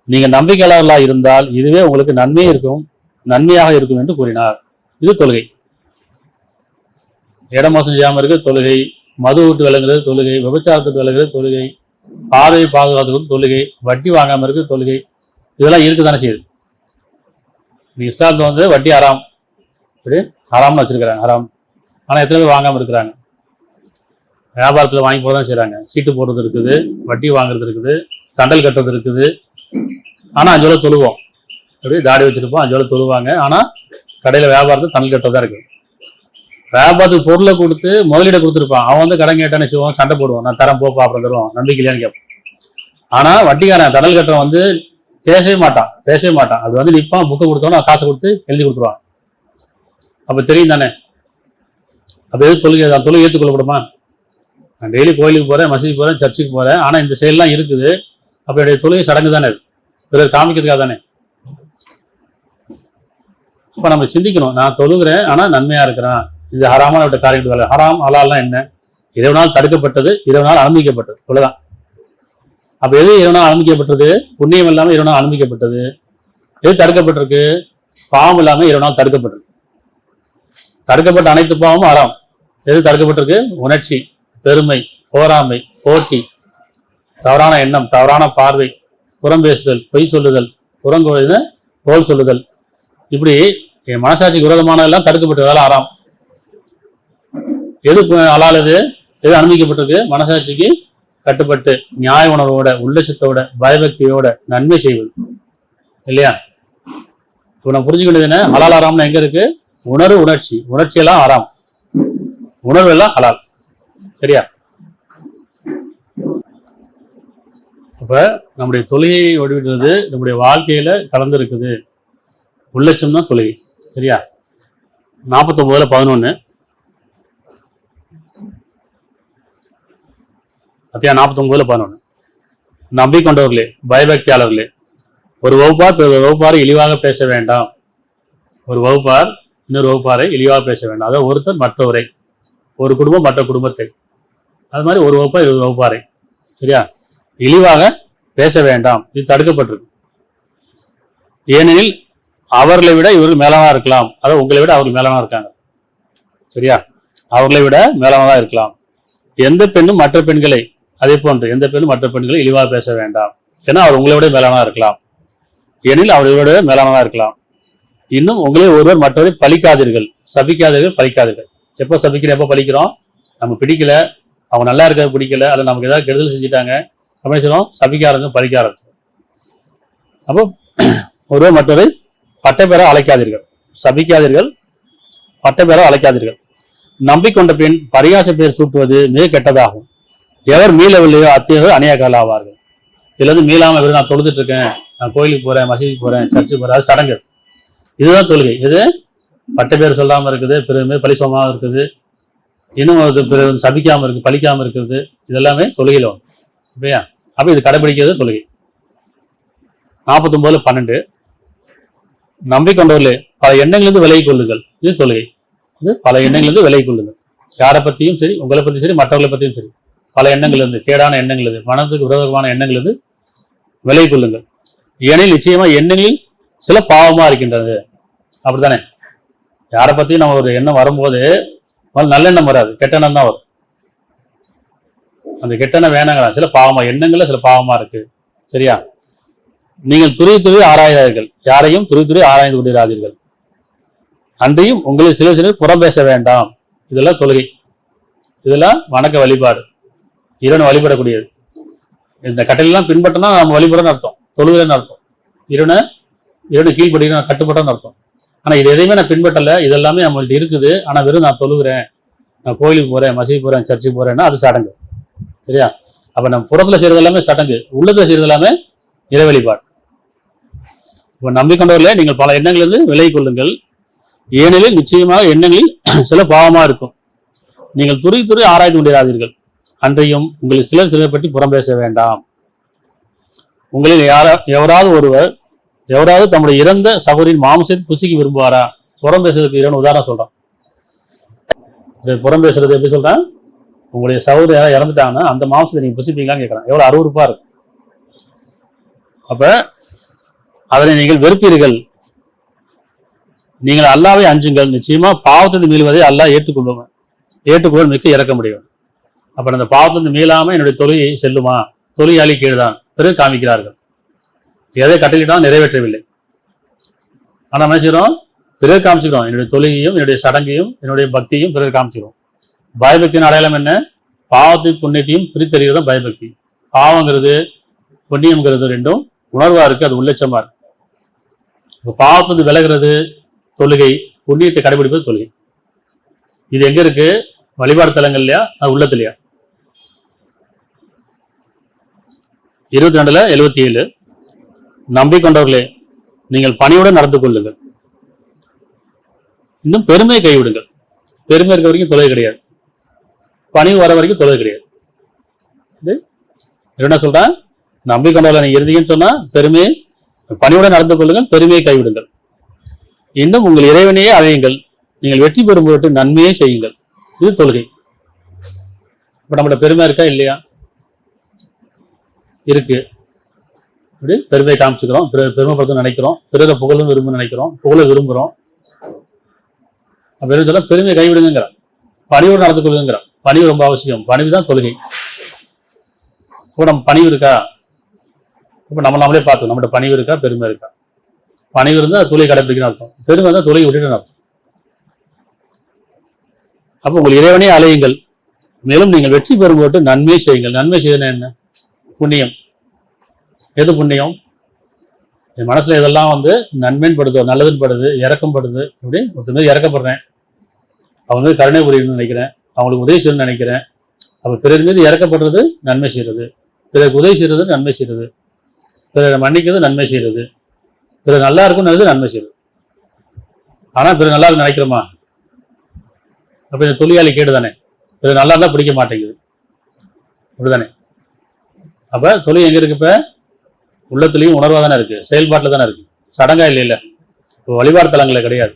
நீங்க நம்பிக்கையாளர்களாக இருந்தால் இதுவே உங்களுக்கு நன்மையாக இருக்கும் என்று கூறினார். இது தொழுகை. இடமோசம் செய்யாமல் இருக்க தொழுகை, மது விட்டு விளங்குறது தொழுகை, விபச்சாரத்துக்கு விளங்குறது தொழுகை, பார்வை பாதுகாத்துக்கு தொழுகை, வட்டி வாங்காம இருக்க தொழுகை. இதெல்லாம் இருக்குதானே செய்யுது. இஸ்லாத்துல வந்து வட்டி ஹராம், ஹராம்னு வச்சிருக்கிறாங்க, ஹராம். ஆனா எத்தனை பேர் வாங்காம இருக்கிறாங்க? வியாபாரத்துல வாங்கி போதான் செய்யறாங்க. சீட்டு போடுறது இருக்குது, வட்டி வாங்குறது இருக்குது, தண்டல் கட்டுறது இருக்குது. ஆனா 5 ரூபா தொழுவோம், தாடி வச்சிருப்போம், 5 ரூபா தொழுவாங்க. ஆனா கடையில வியாபாரத்தை தண்டல் கட்டுறதா இருக்கு. வியாபாரத்துக்கு பொருளை கொடுத்து முதலீடை கொடுத்துருப்பான், அவன் வந்து கடன் கேட்டான்னு செய்வோம், சண்டை போடுவோம், நான் தரேன் போப்பா, அப்புறம் தருவோம், நம்பிக்கை இல்லையான்னு கேட்பான். ஆனா வட்டிக்காரன் தண்டல் கட்டுறவன் வந்து பேசவே மாட்டான். அது வந்து நிற்பான், புக்கை கொடுத்தோன்னா காசை கொடுத்து எழுதி கொடுத்துருவான். அப்ப தெரியும் தானே. அப்ப எது தொழுகை ஏற்றுக்கொள்ளப்படுமா? நான் டெய்லி கோயிலுக்கு போறேன், மசூதிக்கு போறேன், சர்ச்சுக்கு போறேன், ஆனா இந்த செயல்லாம் இருக்குது. அப்ப என்னுடைய தொழுகை சடங்கு தானே, பிறர் காமிக்கிறதுக்காக தானே. இப்ப நம்ம சிந்திக்கணும், நான் தொழுகிறேன் ஆனா நன்மையா இருக்கிறேன். இது ஹராமான விட்ட காரியங்கள். ஹராம் ஹலால்லாம் என்ன? இறைவனால் தடுக்கப்பட்டது, இறைவனால் அனுமதிக்கப்பட்டது, இவ்வளவுதான். அப்ப எது இறைவனால் அனுமதிக்கப்பட்டது? புண்ணியம் இல்லாம இறைவனால் அனுமதிக்கப்பட்டது. எது தடுக்கப்பட்டிருக்கு? பாவம் இல்லாம இறைவனால் தடுக்கப்பட்டிருக்கு. தடுக்கப்பட்ட அனைத்து பாவமும் ஹராம். எது தடுக்கப்பட்டிருக்கு? உணர்ச்சி, பெருமை, போராமை, போட்டி, தவறான எண்ணம், தவறான பார்வை, புறம் பேசுதல், பொய் சொல்லுதல், கோல் சொல்லுதல், இப்படி என் மனசாட்சிக்கு விரோதமானதெல்லாம் தடுக்கப்பட்டதால ஹராம். எது ஹலால்? எது அனுமதிக்கப்பட்டிருக்கு? மனசாட்சிக்கு கட்டுப்பட்டு நியாய உணர்வோட, உள்ளட்சத்தோட, பயபக்தியோட நன்மை செய்வது இல்லையா? இப்ப நம்ம புரிஞ்சுக்கிட்டது என்ன? ஹலால் ஹராம்னு எங்க இருக்கு? உணர்ச்சி எல்லாம் ஹராம், உணர்வு எல்லாம் ஹலால். சரியா? அப்ப நம்முடைய தொழுகையை ஒடிவிடுறது நம்முடைய வாழ்க்கையில கலந்துருக்குது. உள்ளட்சம் தான் தொழுகை. சரியா? 49:11 அத்தியா 49:11 நம்பிக்கொண்டவர்களே, பயபக்தியாளர்களே, ஒரு வகுப்பார் பிற வகுப்பாரை இழிவாக பேச வேண்டாம். ஒரு வகுப்பார் இன்னொரு வகுப்பாரை இழிவாக பேச வேண்டாம். அதாவது ஒருத்தர் மற்றவரை, ஒரு குடும்பம் மற்ற குடும்பத்தை, அது மாதிரி ஒரு வகுப்பார் ஒரு வகுப்பாரை சரியா இழிவாக பேச வேண்டாம். இது தடுக்கப்பட்டிருக்கு. ஏனெனில் அவர்களை விட இவர்கள் மேலானா இருக்கலாம். அதாவது உங்களை விட அவர்கள் மேலானா இருக்காங்க சரியா, அவர்களை விட மேலானதா இருக்கலாம். எந்த பெண்ணும் மற்ற பெண்களை, அதே போன்று எந்த பெண்ணும் மற்ற பெண்களை இழிவாக பேச வேண்டாம். ஏன்னா அவர் உங்களை விட மேலானா இருக்கலாம். ஏனில் அவர்களை விட மேலானதா இருக்கலாம். இன்னும் உங்களே ஒருவர் மற்றவரை பழிக்காதீர்கள், சபிக்காதீர்கள், பழிக்காதீர்கள். எப்போ சபிக்கிறோம், எப்போ பழிக்கிறோம்? நம்ம பிடிக்கல, அவங்க நல்லா இருக்கிறது பிடிக்கல, அல்ல நமக்கு ஏதாவது கெடுதல் செஞ்சுட்டாங்க அப்படின்னு சொல்லுவோம், சபிக்க ஆரம்பிச்சு, பழிக்க ஆரம்பிச்சு. அப்போ ஒருவர் மற்றவரை பட்டை பெற அழைக்காதீர்கள், சபிக்காதீர்கள், பட்டை பெற அழைக்காதீர்கள். நம்பிக்கொண்ட பெண் பரிகாச பெயர் சூட்டுவது மிக கெட்டதாகும். எவர் மீளவில்லையோ அத்தியர்கள் அநியாயக்காரர்கள் ஆவார்கள். இதுல இருந்து மீளாம வெறும் நான் தொழுதுட்டு இருக்கேன், நான் கோயிலுக்கு போறேன், மசீதிக்கு போறேன், சர்ச்சுக்கு போறேன், அது சடங்கு. இதுதான் தொழுகை. இது பட்டை பேர் சொல்லாம இருக்குது, பிறகு பழி சொல்லாம இருக்குது, இன்னும் பிறகு சபிக்காம இருக்கு, பழிக்காம இருக்குது, இதெல்லாமே தொழுகையில வரும் இல்லையா? அப்ப இது கடைபிடிக்கிறது தொழுகை. 49:12 நம்பிக்கொண்டவர்களே பல எண்ணங்களிலிருந்து விலகி கொள்ளுங்கள். இது தொழுகை. இது பல எண்ணங்களிலிருந்து விலகி கொள்ளுங்கள். யாரை பத்தியும் சரி, உங்களை பத்தி சரி, மற்றவர்களை பத்தியும் சரி, பல எண்ணங்கள் இருந்து, கேடான எண்ணங்கள் இருந்து, மனதுக்கு விரோதமான எண்ணங்கள் இருந்து விலகி கொள்ளுங்கள். ஏனெனில் நிச்சயமா எண்ணங்களில் சில பாவமா இருக்கின்றது. அப்படித்தானே? யாரை பத்தியும் நம்ம ஒரு எண்ணம் வரும்போது நல்ல எண்ணம் வராது, கெட்ட எண்ணம் தான் வரும். அந்த கெட்ட எண்ணம் வேணாங்களா, சில பாவமா எண்ணங்கள்ல சில பாவமா இருக்கு சரியா? நீங்கள் துருவி ஆராயாதீர்கள், யாரையும் துருவி ஆராய்ந்து கொண்டிராதீர்கள். அன்றையும் உங்களில் சிலர் புறம் பேச வேண்டாம். இதெல்லாம் தொழுகை, இதெல்லாம் வணக்க வழிபாடு, இறைவனை வழிபடக்கூடியது. இந்த கட்டளையெல்லாம் பின்பற்றினா நம்ம வழிபடன்னு அர்த்தம், தொழுகிறன்னு அர்த்தம், இறைவனை கீழ்படுகிறேன், கட்டுப்பட்டன்னு அர்த்தம். ஆனா இது எதையுமே நான் பின்பற்றல, இதெல்லாமே நம்மள்ட்ட இருக்குது, ஆனா வெறும் நான் தொழுகிறேன், நான் கோயிலுக்கு போறேன், மசீதி போறேன், சர்ச்சுக்கு போறேன்னா அது சடங்கு சரியா? அப்ப நம்ம புறத்துல செய்யறது எல்லாமே சடங்கு, உள்ளத்துல செய்யறது எல்லாமே இறை வழிபாடு. இப்ப நம்பிக்கொண்டவர்களே நீங்கள் பல எண்ணங்களிலிருந்து விலகி கொள்ளுங்கள். ஏனெனில் நிச்சயமாக எண்ணங்களில் சில பாவமா இருக்கும். நீங்கள் துருவி ஆராய்ந்து கொண்டிராதீர்கள். அன்றையும் உங்களில் சிலர் பற்றி புறம் பேச வேண்டாம். உங்களில் எவராவது தம்முடைய இறந்த சகோதரின் மாம்சத்தை புசிக்க விரும்புவாரா? புறம் பேசுறதுக்கு இறைவன் உதாரணம் சொல்றான். புறம் பேசுறது எப்படி சொல்றேன்? உங்களுடைய சகோதரி யாராவது இறந்துட்டாங்கன்னா அந்த மாம்சத்தை நீங்க புசிப்பீங்களான்னு கேட்கறான். எவ்வளவு அருவருப்பா இருக்கு. அப்ப அதனை நீங்கள் வெறுப்பீர்கள். நீங்கள் அல்லாவை அஞ்சுங்கள், நிச்சயமா பாவத்திலிருந்து மீள்வதை அல்லாஹ் ஏற்றுக்கொள்ள மிக்க இறக்க முடியும். அப்ப அந்த பாவத்திலிருந்து மீளாம என்னுடைய தொழுகை செல்லுமா? தொழுகையாளி கீழ்தான் பிறகு காமிக்கிறார்கள். எதை கட்டளையிட்டாலும் நிறைவேற்றவில்லை. ஆனா என்ன செய்யறோம்? பிறகு காமிச்சுக்கிறோம். என்னுடைய தொழுகையும் என்னுடைய சடங்கையும் என்னுடைய பக்தியும் பிறகு காமிச்சிடும். பயபக்தியின் அடையாளம் என்ன? பாவத்தையும் புண்ணியத்தையும் பிரித்தறிகிறதும் பயபக்தி. பாவங்கிறது புண்ணியம்ங்கிறது ரெண்டும் உணர்வா இருக்கு, அது உள்ளட்சமா இருக்கு. இப்போ பாவத்திலிருந்து விலகிறது தொழுகை, புண்ணியத்தை கடைபிடிப்பது தொழுகை. இது எங்க இருக்கு? வழிபாடு தலங்கள்லையா, அது உள்ளத்திலையா? 22:77 நம்பிக்கொண்டவர்களே நீங்கள் பணியுடன் நடந்து கொள்ளுங்கள். இன்னும் பெருமையை கைவிடுங்கள். பெருமை இருக்க வரைக்கும் தொலை கிடையாது, பணிவு வர வரைக்கும் தொலை கிடையாது. என்ன சொல்றேன்? நம்பிக்கொண்டவர்களை நீங்க இருந்தீங்கன்னு சொன்னா பெருமையை, பணியுடன் நடந்து கொள்ளுங்கள், பெருமையை கைவிடுங்கள். இன்னும் உங்கள் இறைவனையே அழையுங்கள், நீங்கள் வெற்றி பெறும் பொருட்டு நன்மையே செய்யுங்கள். இது தொழுகை. இப்ப நம்மளோட பெருமை இருக்கா இல்லையா? இருக்கு. இப்படி பெருமையை காமிச்சுக்கிறோம், பெருமைப்படுத்த நினைக்கிறோம், பிறரை புகழும் நினைக்கிறோம், புகழ விரும்புகிறோம். அப்ப பெருமையை கைவிடுங்கிற, பணியோடு நடந்து கொள்ளுங்கிற. பணிவு ரொம்ப அவசியம். பணிவு தான் தொழுகை. இப்போ நம்ம பணிவு இருக்கா? இப்போ நம்மளே பார்த்தோம், நம்மகிட்ட பணிவு இருக்கா, பெருமை இருக்கா? பணிவு இருந்தால் தொழிலை கடைபிடிக்கணும் அர்த்தம், பெருமை இருந்தால் தொழிலை விட்டுட்டு அர்த்தம். அப்போ உங்கள் இறைவனே அலையுங்கள், மேலும் நீங்கள் வெற்றி பெறும் போட்டு நன்மை செய்யுங்கள். நன்மை செய்யணும் என்ன? புண்ணியம். எது புண்ணியம்? என் மனசுல இதெல்லாம் நன்மைன்னு படுது, நல்லதுன்னு படுது, இறக்கம் படுது. இப்படி ஒருத்தர் மீது இறக்கப்படுறேன், அவங்க கருணை புரியணும்னு நினைக்கிறேன், அவங்களுக்கு உதவி செய்யணும்னு நினைக்கிறேன். அப்போ பிறர் மீது இறக்கப்படுறது நன்மை செய்யறது, பிறருக்கு உதவி செய்யறது நன்மை செய்யறது, பிறரை மன்னிக்கிறது நன்மை செய்யறது, பிறர் நல்லா இருக்கும்னு நன்மை செய்யறது. ஆனா பிறர் நல்லா இருக்கு நினைக்கிறோமா? அப்ப இந்த தொழிலாளி கேடு தானே, பிறர் நல்லா இருந்தா பிடிக்க மாட்டேங்குது, அப்படிதானே? அப்ப தொழில் எங்க இருக்கு? இப்ப உள்ளத்துலேயும் உணர்வாக தானே இருக்குது, செயல்பாட்டில் தானே இருக்குது, சடங்கா இல்லை. இப்போ வழிபாடு தலங்களில் கிடையாது.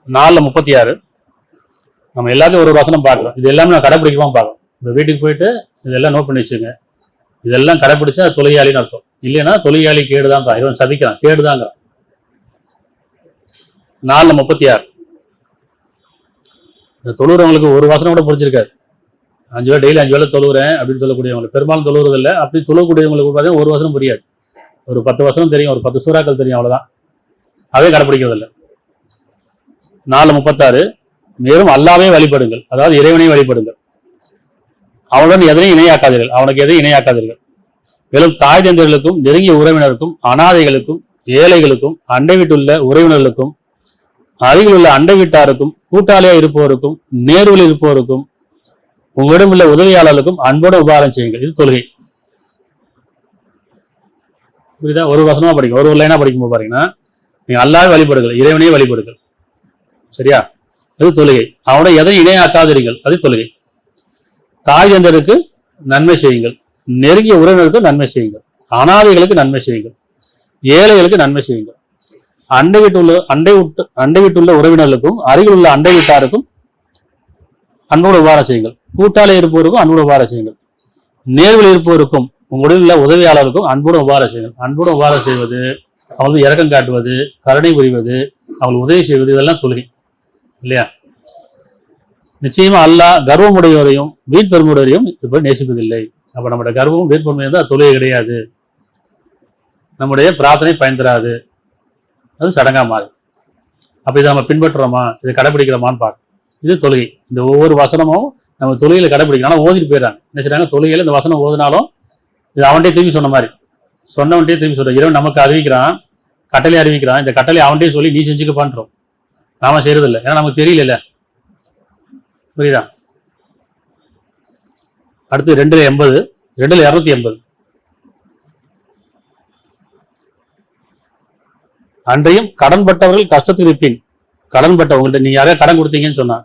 4:36 நம்ம எல்லாத்தையும் ஒரு வசனம் பார்க்குறோம். இது எல்லாமே நான் கடைப்பிடிக்கமா பார்க்குறோம். இந்த வீட்டுக்கு போயிட்டு இதெல்லாம் நோட் பண்ணி வச்சுங்க. இதெல்லாம் கடைப்பிடிச்சா தொழிலாளின்னு அர்த்தம். இல்லைன்னா தொழிலாளி கேடுதான் தான், இவன் சபிக்கிறான், கேடுதாங்கிறான். 4:36 இந்த தொழுறவங்களுக்கு ஒரு வசனம் கூட புரிஞ்சிருக்காது. 5 வேளை டெய்லி 5 வேளை தொழுகிறேன் அப்படின்னு சொல்லக்கூடியவங்களுக்கு, பெரும்பாலும் தொழுகிறது இல்லை. அப்படி தொழக்கூடியவங்களுக்கு பார்த்தீங்கன்னா ஒரு வசனம் புரியாது. ஒரு 10 வசனம் தெரியும், ஒரு 10 சூறாக்கள் தெரியும், அவ்வளோதான். அதே கடைப்பிடிக்கிறது இல்லை. 4:36 மேலும் அல்லாவே வழிபடுங்கள், அதாவது இறைவனை வழிபடுங்கள், அவனுடன் எதனையும் இணையாக்காதீர்கள், அவனுக்கு எதையும் இணையாக்காதீர்கள். மேலும் தாய் தந்தையர்களுக்கும் நெருங்கிய உறவினருக்கும் அனாதைகளுக்கும் ஏழைகளுக்கும் அண்டை வீட்டுள்ள உறவினர்களுக்கும் அருகில் உள்ள அண்டை வீட்டாருக்கும் கூட்டாளியா இருப்பவருக்கும் நேர்வில் இருப்பவருக்கும் உங்களிடம் உள்ள உதவியாளர்களுக்கும் அன்போட உபகாரம் செய்யுங்கள். இது தொழுகை. புரியுதா? ஒரு வசனமா படிக்கும், ஒரு லைனா படிக்கும்போது பாத்தீங்கன்னா நீங்க அல்லாஹ்வை வழிபடுங்கள், இறைவனையே வழிபடுங்கள். சரியா? அது தொழுகை. அவனை எதையும் இணையாக்காதீர்கள், அது தொழுகை. தாய் தந்தருக்கு நன்மை செய்யுங்கள், நெருங்கிய உறவினருக்கு நன்மை செய்யுங்கள், அனாதைகளுக்கு நன்மை செய்யுங்கள், ஏழைகளுக்கு நன்மை செய்யுங்கள், அண்டை வீட்டுள்ள உறவினர்களுக்கும் அருகில் உள்ள அண்டை வீட்டாருக்கும் அன்போடு உபகாரம் செய்யுங்கள், கூட்டாளி இருப்பவருக்கும் அன்போடு உபகாரம் செய்யுங்கள், நேர்வில் இருப்பவருக்கும் உங்களுடைய உள்ள உதவியாளருக்கும் அன்போடு உபகாரம் செய்யுங்கள். அன்போடு உபகாரம் செய்வது, அவங்களுக்கு இரக்கம் காட்டுவது, கருணை புரிவது, அவங்களுக்கு உதவி செய்வது, இதெல்லாம் தொழுகை இல்லையா? நிச்சயமா அல்லாஹ் கர்வமுடையோரையும் வீண் பெருமுடையோரையும் இப்ப நேசிப்பதில்லை. அப்ப நம்முடைய கர்வமும் வீண் பெருமையும் தான் தொழுகை கிடையாது, நம்முடைய பிரார்த்தனை பயன் தராது, அது சடங்கா மாறு. அப்ப இதை நம்ம பின்பற்றுறோமா, இதை கடைபிடிக்கிறோமான்னு பார்க்கணும். இது தொழுகை. இந்த ஒவ்வொரு வசனமும் நம்ம தொழுகையில கடைபிடிக்கணும். ஆனால் ஓதிட்டு போயிடறாங்க. என்ன செய்றாங்க, தொழுகையில இந்த வசனம் ஓதினாலும் இது அவன்கிட்டே திரும்பி சொன்ன மாதிரி, சொன்னவன்ட்டே திரும்பி சொல்ற. இறைவன் நமக்கு அறிவிக்கிறான், கட்டளை அறிவிக்கிறான். இந்த கட்டளை அவன்கிட்டே சொல்லி நீ செஞ்சுக்க பண்றோம், நாம செய்யறது இல்லை, ஏன்னா நமக்கு தெரியல. புரியுதா? அடுத்து 280 அன்றையும் கடன்பட்டவர்கள் கஷ்டத்தில் இருப்பின். கடன்பட்டவங்கள்ட்ட நீங்க யாரையா கடன் கொடுத்தீங்கன்னு சொன்னா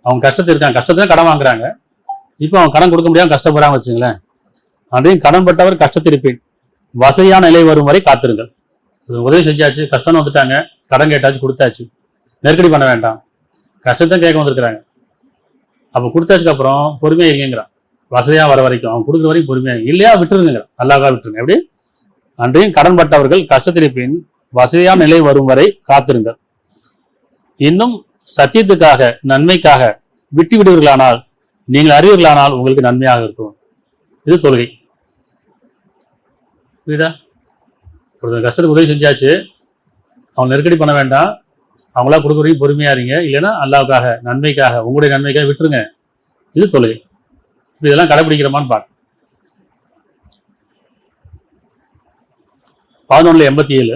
அவங்க கஷ்டத்தில் இருக்காங்க, கஷ்டத்துல கடன் வாங்குறாங்க. இப்போ அவங்க கடன் கொடுக்க முடியாம கஷ்டப்படுறாங்க வச்சுங்களேன். அன்றையும் கடன்பட்டவர் கஷ்டத்தில் இருப்பின், வசதியான நிலை வரும் வரை காத்திருங்கள். உதவி செஞ்சாச்சு, கஷ்டம்னு வந்துட்டாங்க, கடன் கேட்டாச்சு, கொடுத்தாச்சு, நெருக்கடி பண்ண வேண்டாம். கஷ்டத்தை கேட்க வந்திருக்கிறாங்க, அப்போ கொடுத்தாச்சுக்கு அப்புறம் பொறுமையா இருங்கிறான். வசதியா வர வரைக்கும் அவன் கொடுக்குற வரைக்கும் பொறுமையா இல்லையா விட்டுருங்க, அல்லாஹ்வா விட்டுருங்க. எப்படி? அன்றையும் கடன்பட்டவர்கள் கஷ்டத்தில் பின் வசதியான நிலை வரும் வரை காத்திருங்கள். இன்னும் சத்தியத்துக்காக நன்மைக்காக விட்டு விடுவீர்களானால், நீங்கள் அறிவீர்களானால் உங்களுக்கு நன்மையாக இருக்கும். இது தொழுகை. புரியுதா? ஒரு கஷ்டத்துக்கு உதவி செஞ்சாச்சு, அவங்க நெருக்கடி பண்ண வேண்டாம், அவங்களா கொடுக்க வரைக்கும் பொறுமையா இருங்க. இல்லைன்னா அல்லாஹ்வுக்காக நன்மைக்காக உங்களுடைய நன்மைக்காக விட்டுருங்க. இது தொழுகை. இதெல்லாம் கடைபிடிக்கிறோமான்னு பார்க்க. 11:87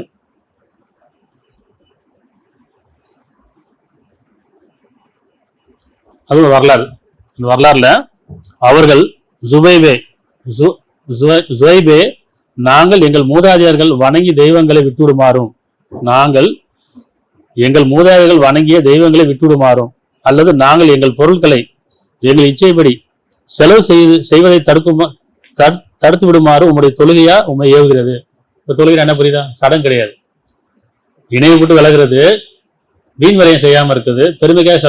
அது ஒரு வரலாறு. இந்த வரலாறுல அவர்கள் ஜுவைபே நாங்கள் எங்கள் மூதாதையர்கள் வணங்கி தெய்வங்களை விட்டுவிடுமாறும், நாங்கள் எங்கள் மூதாதையர்கள் வணங்கிய தெய்வங்களை விட்டுவிடுமாறும், அல்லது நாங்கள் எங்கள் பொருட்களை எங்கள் இச்சைப்படி செலவு செய்வதை தடுத்து விடுமாறு உங்களுடைய தொழுகையா உண்மை ஏவுகிறது. இப்போ தொழுகை என்ன புரியுதா? சடம் கிடையாது, இணைவு விட்டு விலகிறது, வீண் வரையம் செய்யாம இருக்குது, பெருமைக்காக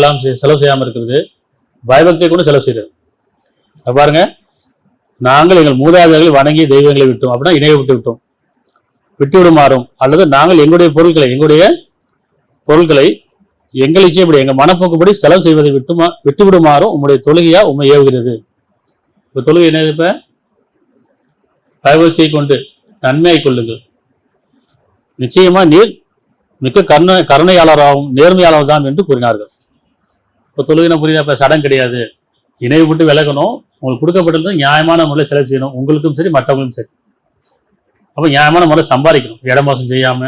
செலவு செய்யாம இருக்கிறது, பயபக்தியை கூட செலவு செய்யறது. பாருங்க, நாங்கள் எங்கள் மூதாதையர்கள் வணங்கிய தெய்வங்களை விட்டோம் அப்படின்னா இணைவு விட்டு விடுமாறும், அல்லது நாங்கள் எங்களுடைய பொருட்களை எங்கள் இச்சைப்படி எங்கள் மனப்போக்குப்படி செலவு செய்வதை விட்டு விடுமாறும் உங்களுடைய தொழுகையா உண்மை ஏவுகிறது. இப்ப தொழுகை என்ன? இப்ப பயபக்தியை கொண்டு நன்மையை கொள்ளுங்கள், நிச்சயமா நீர் மிக்க கருணையாளராகவும் நேர்மையாளர் தான் என்று கூறினார்கள். இப்போ தொழுகை புரியுதா? இப்ப சடம் கிடையாது, இணைவு விட்டு விலகணும், உங்களுக்கு கொடுக்கப்பட்டது நியாயமான முறையில் செலவு செய்யணும், உங்களுக்கும் சரி மற்றவங்களுக்கும் சரி. அப்போ நியாயமான முறையில் சம்பாதிக்கணும், இடமோசம் செய்யாம,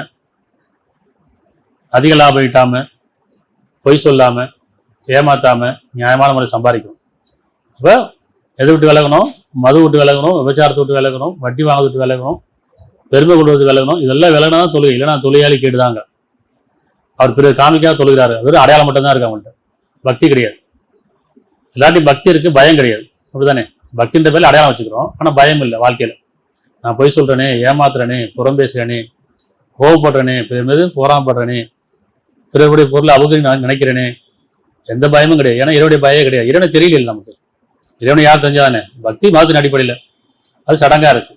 அதிக லாபம் ஈட்டாம, பொய் சொல்லாம, ஏமாத்தாம நியாயமான முறையில் சம்பாதிக்கணும். அப்போ எதை விட்டு விலகணும்? மது விட்டு விலகணும், விபச்சாரத்தை விட்டு விலகணும், வட்டி வாங்க விட்டு விலகணும், பெருமை கொள்வது விலகணும். இதெல்லாம் விலகினா தான் தொழுகை, இல்லைன்னா தொழிலாளி கேட்டுதாங்க. அவர் பிறகு காமிக்காக தொழுகிறாரு, வெறும் அடையாளம் மட்டும்தான் இருக்கு, அவங்கள்ட்ட பக்தி கிடையாது. எல்லாத்தையும் பக்தி இருக்கு, பயம் கிடையாது. அப்படித்தானே? பக்தின்ற பேர்ல அடையாளம் வச்சுக்கிறோம், ஆனா பயம் இல்லை வாழ்க்கையில. நான் பொய் சொல்றேனே, ஏமாத்துறேனே, புறம் பேசுறேனே, கோவப்படுறேனே, போராமப்படுறேனே, பிறருடைய பொருளை அபகரி நான் நினைக்கிறேனே, எந்த பயமும் கிடையாது. ஏன்னா இறைவனுடைய பயம் கிடையாது. இறைவனை தெரியல நமக்கு. இறைவனை யார் தெரிஞ்சாதானே? பக்தி மாதத்தின் அடிப்படையில் அது சடங்கா இருக்கு.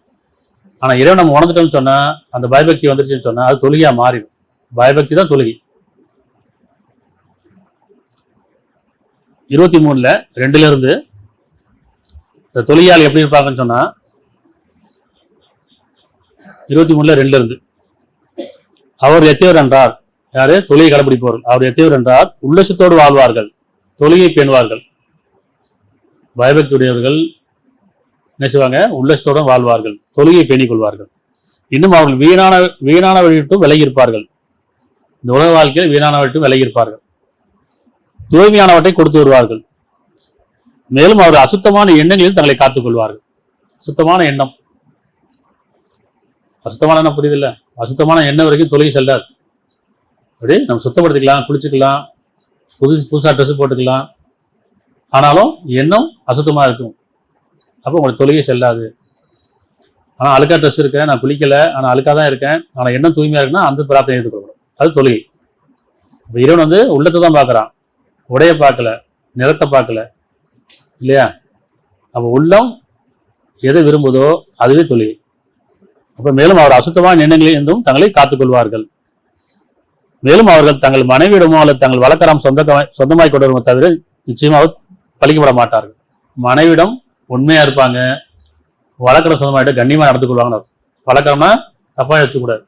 ஆனா இறைவன் நம்ம உணர்ந்துட்டோம்னு சொன்னா, அந்த பயபக்தி வந்துருச்சுன்னு சொன்னா அது தொழுகையா மாறிடும். பயபக்தி தான் தொழுகை. 23ல் 2ல இருந்து இந்த தொழுகையால் எப்படி இருப்பாங்கன்னு சொன்னா, 23ல் 2ல இருந்து அவர் எத்தியவர் என்றார். யாரு? தொழுகை கடைபிடிப்பவர்கள். அவர் எத்தியவர் என்றார், உள்ளசத்தோடு வாழ்வார்கள், தொழுகை பேணுவார்கள். பயபக்தி உடையவர்கள் என்ன செய்வாங்க? உள்ளசத்தோடு வாழ்வார்கள், தொழுகை பேணிக் கொள்வார்கள். இன்னும் அவர்கள் வீணான வழிவிட்டும் விலகி இருப்பார்கள். இந்த உலக வாழ்க்கையில் வீணான வழிவிட்டும் விலகி இருப்பார்கள். தூய்மையானவற்றை கொடுத்து வருவார்கள். மேலும் அவர் அசுத்தமான எண்ணங்களில் தங்களை காத்துக் கொள்வார்கள். அசுத்தமான எண்ணம், அசுத்தமான எண்ணம் புரியுதில்ல? அசுத்தமான எண்ணம் வரைக்கும் தொழுகை செல்லாது. அப்படி நம்ம சுத்தப்படுத்திக்கலாம், குளிச்சுக்கலாம், புதுசாக ட்ரெஸ் போட்டுக்கலாம், ஆனாலும் எண்ணம் அசுத்தமா இருக்கும். அப்போ உங்களுக்கு தொழுகை செல்லாது. ஆனால் அழுக்கா ட்ரெஸ் இருக்கேன், நான் குளிக்கலை, ஆனால் அழுக்காக தான் இருக்கேன், ஆனால் எண்ணம் தூய்மையாக இருக்குன்னா அந்த பிரார்த்தனை ஏற்றுக்கொள்ளணும். அது தொழுகை. இப்போ இறைவன் உள்ளத்தை தான் பார்க்குறான், உடைய பார்க்கல, நிறத்தை பார்க்கல, இல்லையா? அப்போ உள்ளம் எதை விரும்புதோ அதுவே தொழுகை. அப்போ மேலும் அவர் அசுத்தமான எண்ணங்களில் இருந்தும் தங்களை காத்துக்கொள்வார்கள். மேலும் அவர்கள் தங்கள் மனைவியிடமோ அல்லது தங்கள் வழக்கரம் சொந்தமாய் கொண்டு தவிர நிச்சயமாக பழிக்கப்பட மாட்டார்கள். மனைவிடம் உண்மையா இருப்பாங்க, வழக்கரம் சொந்தமாயிட்ட கண்ணியமாக நடந்து கொள்வாங்க. வழக்கம்னா தப்பா வச்சுக்கூடாது.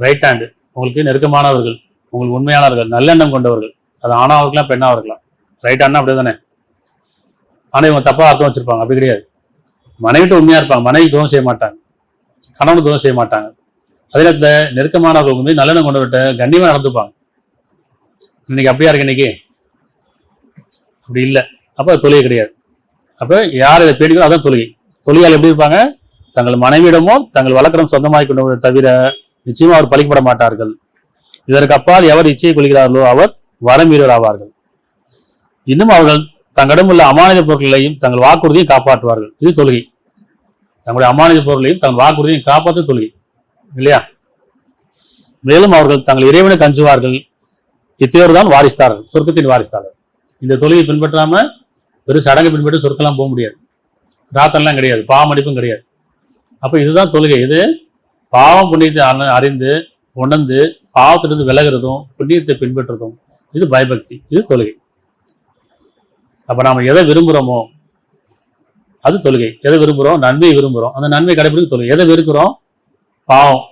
ரைட் ஹேண்டு, உங்களுக்கு நெருக்கமானவர்கள், உங்களுக்கு உண்மையானவர்கள், நல்லெண்ணம் கொண்டவர்கள், அது ஆணாக இருக்கலாம் பெண்ணாக இருக்கலாம். ரைட் ஹேண்ட்னா அப்படி தானே. ஆனால் இவங்க தப்பா அர்த்தம் வச்சிருப்பாங்க. அப்படி கிடையாது. மனைவிட்டு உண்மையா இருப்பாங்க, மனைவி துவம் செய்ய மாட்டாங்க, கணவன் துவம் செய்ய மாட்டாங்க. அதே நேரத்தில் நெருக்கமானவர்கள் வந்து நல்லெண்ணம் கொண்டவர்கிட்ட கண்ணியமாக நடந்துப்பாங்க. இன்னைக்கு அப்படியா இருக்கு? இன்னைக்கு அப்படி இல்லை. அப்போ அது தொழுகை கிடையாது. அப்போ யார் இதை பேடிக்கோ அதான் தொழுகை. தொழுகையால் எப்படி இருப்பாங்க? தங்கள் மனைவியிடமோ தங்கள் வழக்கரம் சொந்தமாகி கொண்டவரை தவிர நிச்சயமா அவர் பழிக்கப்பட மாட்டார்கள். இதற்கு அப்பால் எவர் இச்சையை கொள்கிறார்களோ அவர் வரமீறர் ஆவார்கள். இன்னும் அவர்கள் தங்களிடம் உள்ள அமானித பொருட்களையும் தங்கள் வாக்குறுதியை காப்பாற்றுவார்கள். இது தொழுகை. தங்களுடைய அமானித பொருட்களையும் தங்கள் வாக்குறுதியை காப்பாற்ற தொழுகை, இல்லையா? மேலும் அவர்கள் தங்கள் இறைவனுக்கு அஞ்சுவார்கள். இத்தகையோர் தான் வாரிஸ்தார்கள், சொர்க்கத்தின் வாரிஸ்தார்கள். இந்த தொழுகை பின்பற்றாம வெறும் சடங்கை பின்பற்றி சொர்க்கலாம் போக முடியாது. பிரார்த்தனைலாம் கிடையாது, பாவமடிப்பும் கிடையாது. அப்போ இதுதான் தொழுகை. இது பாவம் புண்ணியத்தை அறிந்து உணர்ந்து பாவத்திலிருந்து விலகிறதும் புண்ணியத்தை பின்பற்றுறதும் இது பயபக்தி, இது தொழுகை. அப்போ நாம் எதை விரும்புகிறோமோ அது தொழுகை. எதை விரும்புகிறோம்? நன்மையை விரும்புகிறோம், அந்த நன்மை கடைபிடிக்க தொழுகை. எதை வெறுக்கிறோம்? பாவம்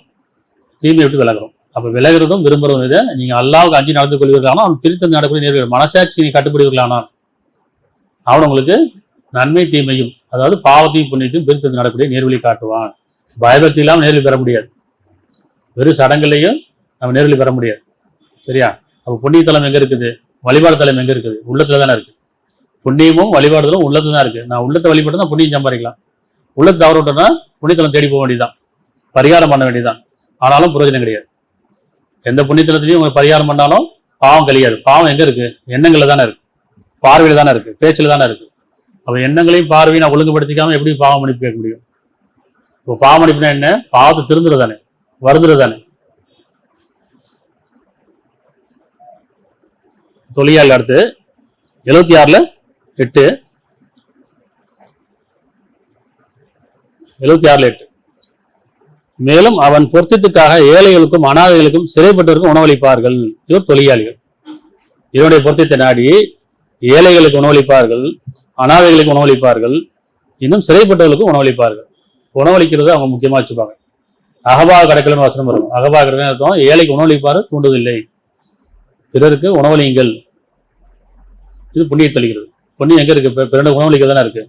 தீமையை விட்டு விலகிறோம். அப்போ விலகிறதும் விரும்புகிறதும் இதை நீங்கள் அல்லாவுக்கு அஞ்சு நடந்து கொள்வீர்களானால் அவன் பிரித்து நடக்கூடிய நேர்கள் மனசாட்சி நீ கட்டுப்படுவீர்களானால் அவன் உங்களுக்கு நன்மை தீமையும், அதாவது பாவத்தையும் புண்ணியத்தையும் பிரித்து நடக்கூடிய நேர்வழி காட்டுவான். பயபக்தி இல்லாமல் நேர்வழி பெற முடியாது. வெறும் சடங்குலையும் நம்ம நேர்வழி பெற முடியாது. சரியா? அப்போ புண்ணியத்தலம் எங்கே இருக்குது? வழிபாடு தலம் எங்கே இருக்குது? உள்ளத்துல தானே இருக்குது. புண்ணியமும் வழிபாடுதலும் உள்ளத்துல தான் இருக்குது. நான் உள்ளத்தை வழிபட்டு தான் புண்ணியம் சம்பாதிக்கலாம். உள்ளத்தை தவற விட்டோம்னா புண்ணியத்தலம் தேடி போக வேண்டியதுதான், பரிகாரம் பண்ண வேண்டியதுதான். ஆனாலும் பிரயோஜனம் கிடையாது. எந்த புண்ணியத்தலத்திலையும் உங்களுக்கு பரிகாரம் பண்ணாலும் பாவம் கழியாது. பாவம் எங்கே இருக்குது? எண்ணங்களில் தானே இருக்குது, பார்வையில் தானே இருக்குது, பேச்சில் தானே இருக்குது. அப்போ எண்ணங்களையும் பார்வையும் நான் ஒழுங்குபடுத்திக்காம எப்படி பாவம் மன்னிப்பு கேட்க முடியும்? இப்போ பாவம் மன்னிப்புனா என்ன? பாவத்தை திருந்துறது தானே, வருந்துறது தானே. தொழிலாளி அடுத்து 76ல் 8, 76ல் 8. மேலும் அவன் பொருத்தத்துக்காக ஏழைகளுக்கும் அனாதைகளுக்கும் சிறைப்பட்டவருக்கும் உணவளிப்பார்கள். இவர் தொழிலாளிகள். இதனுடைய பொருத்தத்தை நாடி ஏழைகளுக்கு உணவளிப்பார்கள், அனாதைகளுக்கு உணவளிப்பார்கள், இன்னும் சிறைப்பட்டவர்களுக்கும் உணவளிப்பார்கள். உணவளிக்கிறது அவங்க முக்கியமாக வச்சுப்பாங்க. அகபா கடக்கலன்னு வசனம் வரும். அகபா கடக்கலன்னு அர்த்தம் ஏழைக்கு உணவளிப்பாரு, தூண்டுவதில்லை, பிறருக்கு உணவளியுங்கள். இது புண்ணியம் தெளிக்கிறது. புண்ணியம் எங்க இருக்கு? பிறகு உணவளிக்க தானே இருக்கு.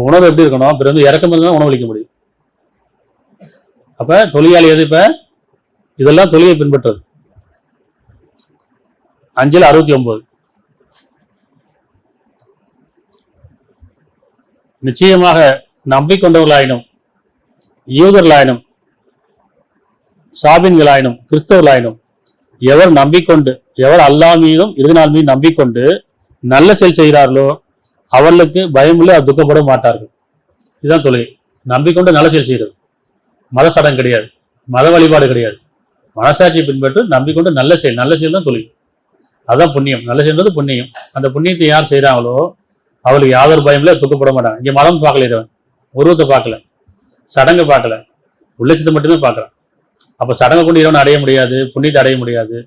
உணவு எப்படி இருக்கணும்? பிறகு இறக்கம் இருந்தால் உணவளிக்க முடியும். அப்ப தொழிலாளி எது? இப்ப இதெல்லாம் தொழிலை பின்பற்றுறது. 5:69 நிச்சயமாக நம்பிக்கொண்டவர்களாயினும் யூதர்களாயினும் சாபின்களாயினும் கிறிஸ்தவர்களாயினும் எவர் அல்லாஹ் மீதும் இறுதி நாள் மீதும் நம்பிக்கொண்டு நல்ல செயல் செய்கிறார்களோ அவர்களுக்கு பயமில்லை, அது துக்கப்பட மாட்டார்கள். இதுதான் தொழுகை. நம்பிக்கொண்டு நல்ல செயல் செய்கிறது. மத சடங்கு கிடையாது, மத வழிபாடு கிடையாது. மனசாட்சியை பின்பற்று நம்பிக்கொண்டு நல்ல செயல் தான் தொழுகை. அதுதான் புண்ணியம். நல்ல செய்யறது புண்ணியம். அந்த புண்ணியத்தை யார் செய்யறாங்களோ அவளுக்கு யாதொரு பயமில்லை, துக்கப்பட மாட்டாங்க. இங்க மதம் பார்க்கல, இறைவன் உருவத்தை பார்க்கல, சடங்கை பார்க்கல, உள்ளட்சத்தை மட்டுமே பார்க்கறான். அப்ப சடங்கை கொண்டு இறைவன் அடைய முடியாது, புண்ணியத்தை அடைய முடியாது.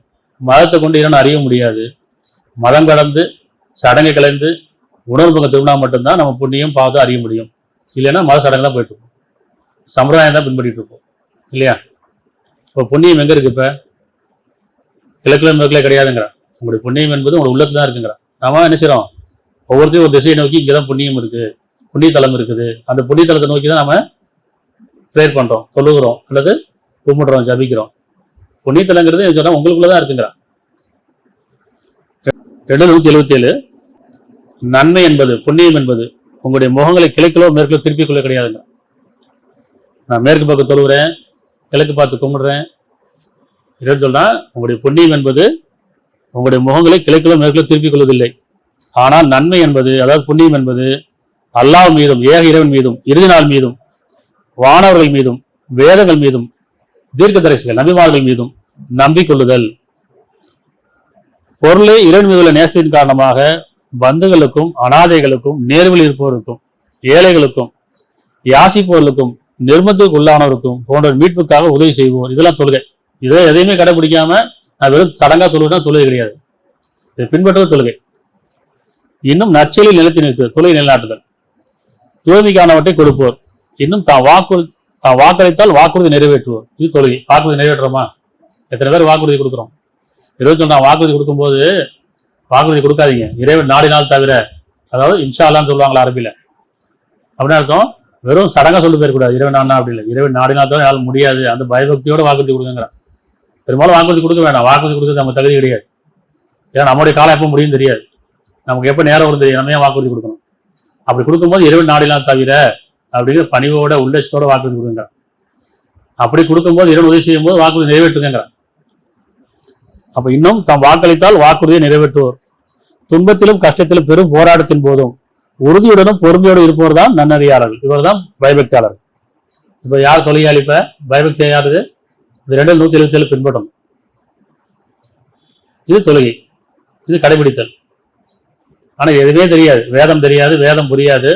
மதத்தை கொண்டு இறைவன் அறிய முடியாது. மதம் கடந்து சடங்கை கலந்து உணர்வு பங்க திருவிழா மட்டும்தான் நம்ம புண்ணியம் பாவத்தை அறிய முடியும். இல்லைன்னா மத சடங்கு தான் போயிட்டு இருப்போம், சம்பிரதாயம் தான் பின்பற்றிட்டு இருப்போம் இல்லையா? இப்போ புண்ணியம் எங்க இருக்கு? இப்ப கிழக்குல மேற்குல கிடையாதுங்கிறான். உங்களுடைய புண்ணியம் என்பது உங்களுடைய உள்ளத்துல தான் இருக்குங்கிறான். நாம என்ன செய்யறோம்? ஒவ்வொருத்தையும் ஒரு திசையை நோக்கி இங்கதான் புண்ணியம் இருக்கு, புண்ணியத்தலம் இருக்குது, அந்த புண்ணியத்தலத்தை நோக்கி தான் நம்ம ப்ரேயர் பண்றோம், சொல்லுகிறோம், அல்லது கும்பிடுறோம், ஜபிக்கிறோம். புண்ணியத்தலங்கிறது சொன்னா உங்களுக்குள்ளதான் இருக்குங்கிறான். 277 நன்மை என்பது, புண்ணியம் என்பது உங்களுடைய முகங்களை கிழக்கிலோ மேற்குலோ திருப்பிக் கொள்ள கிடையாதுங்க. நான் மேற்கு பக்கம் தொழுகிறேன், கிழக்கு பார்த்து கும்பிடுறேன், இறைவன் சொல்றா உங்களுடைய புண்ணியம் என்பது உங்களுடைய முகங்களை கிழக்கிலோ மேற்குலோ திருப்பிக் கொள்வதில்லை. ஆனால் நன்மை என்பது, அதாவது புண்ணியம் என்பது அல்லாஹ் மீதும், ஏக இறைவன் மீதும், இறுதி நாள் மீதும், வானவர்கள் மீதும், வேதங்கள் மீதும், தீர்க்கதரிசிகள் நபிமார்கள் மீதும் நம்பிக்கொள்ளுதல். பொருளை இறைவன் மீது உள்ள நேசத்தின் காரணமாக பந்துகளுக்கும், அனாதைகளுக்கும், நேர்வழி இருப்பவருக்கும், ஏழைகளுக்கும், யாசிப்பவர்களுக்கும், நிர்மத்துக்கு உள்ளானவருக்கும் போன்ற மீட்புக்காக உதவி செய்வோம். இதெல்லாம் தொழுகை. இதை எதையுமே கடைபிடிக்காம நான் வெறும் சடங்கா தொழுகைனா தொழுகை கிடையாது. இதை பின்பற்றுவது தொழுகை. இன்னும் நற்செயலில் நிலைத்து நிற்கிறது, தொழுகை நிலைநாட்டுதல். தூய்மைக்கானவற்றை கொடுப்போர். இன்னும் தான் வாக்களித்தால் வாக்குறுதி நிறைவேற்றுவோர். இது தொழுகை. வாக்குறுதி நிறைவேற்றுறோமா? எத்தனை பேர் வாக்குறுதி கொடுக்குறோம்? 21 வாக்குறுதி கொடுக்கும்போது வாக்குறுதி கொடுக்காதீங்க இறைவன் நாடினால் தவிர, அதாவது இன்ஷா அல்லான்னு சொல்லுவாங்களா அரபில, அப்படின்னு அர்த்தம். வெறும் சடங்கா சொல்லி போயிடக்கூடாது இறைவன் நாடினா அப்படி இல்லை. இறைவன் நாடினால் தவிர யாரும் முடியாது, அந்த பயபக்தியோட வாக்குறுதி கொடுக்குங்கிறான். பெரும்பாலும் வாக்குறுதி கொடுக்க வேண்டாம். வாக்குறுதி கொடுக்குறது நம்ம தகுதி கிடையாது. ஏன்னா நம்முடைய காலம் எப்போ முடியும் தெரியாது, நமக்கு எப்போ நேரம் வரும் தெரியாது. நம்ம ஏன் வாக்குறுதி கொடுக்கணும்? அப்படி கொடுக்கும்போது இறைவன் நாடினால் தவிர அப்படிங்கிற பணிவோட உள்ளட்சத்தோட வாக்குறுதி கொடுக்குங்கிறான். அப்படி கொடுக்கும்போது இறைவன் உதவி செய்யும் போது வாக்குறுதி நிறைவேற்றுங்கிறான். அப்ப இன்னும் தாம் வாக்களித்தால் வாக்குறுதியை நிறைவேற்றுவோர். துன்பத்திலும் கஷ்டத்திலும் பெரும் போராட்டத்தின் போதும் உறுதியுடனும் பொறுமையோடு இருப்பவர் தான் நன்னறியாளர்கள். இவர் தான் பயபக்தியாளர்கள். இப்ப யார் தொழிலாளி? இப்ப பயபக்தி யாருது? இது 277 பின்பற்றணும். இது தொழுகை, இது கடைபிடித்தல். ஆனா எதுவுமே தெரியாது, வேதம் தெரியாது, வேதம் புரியாது,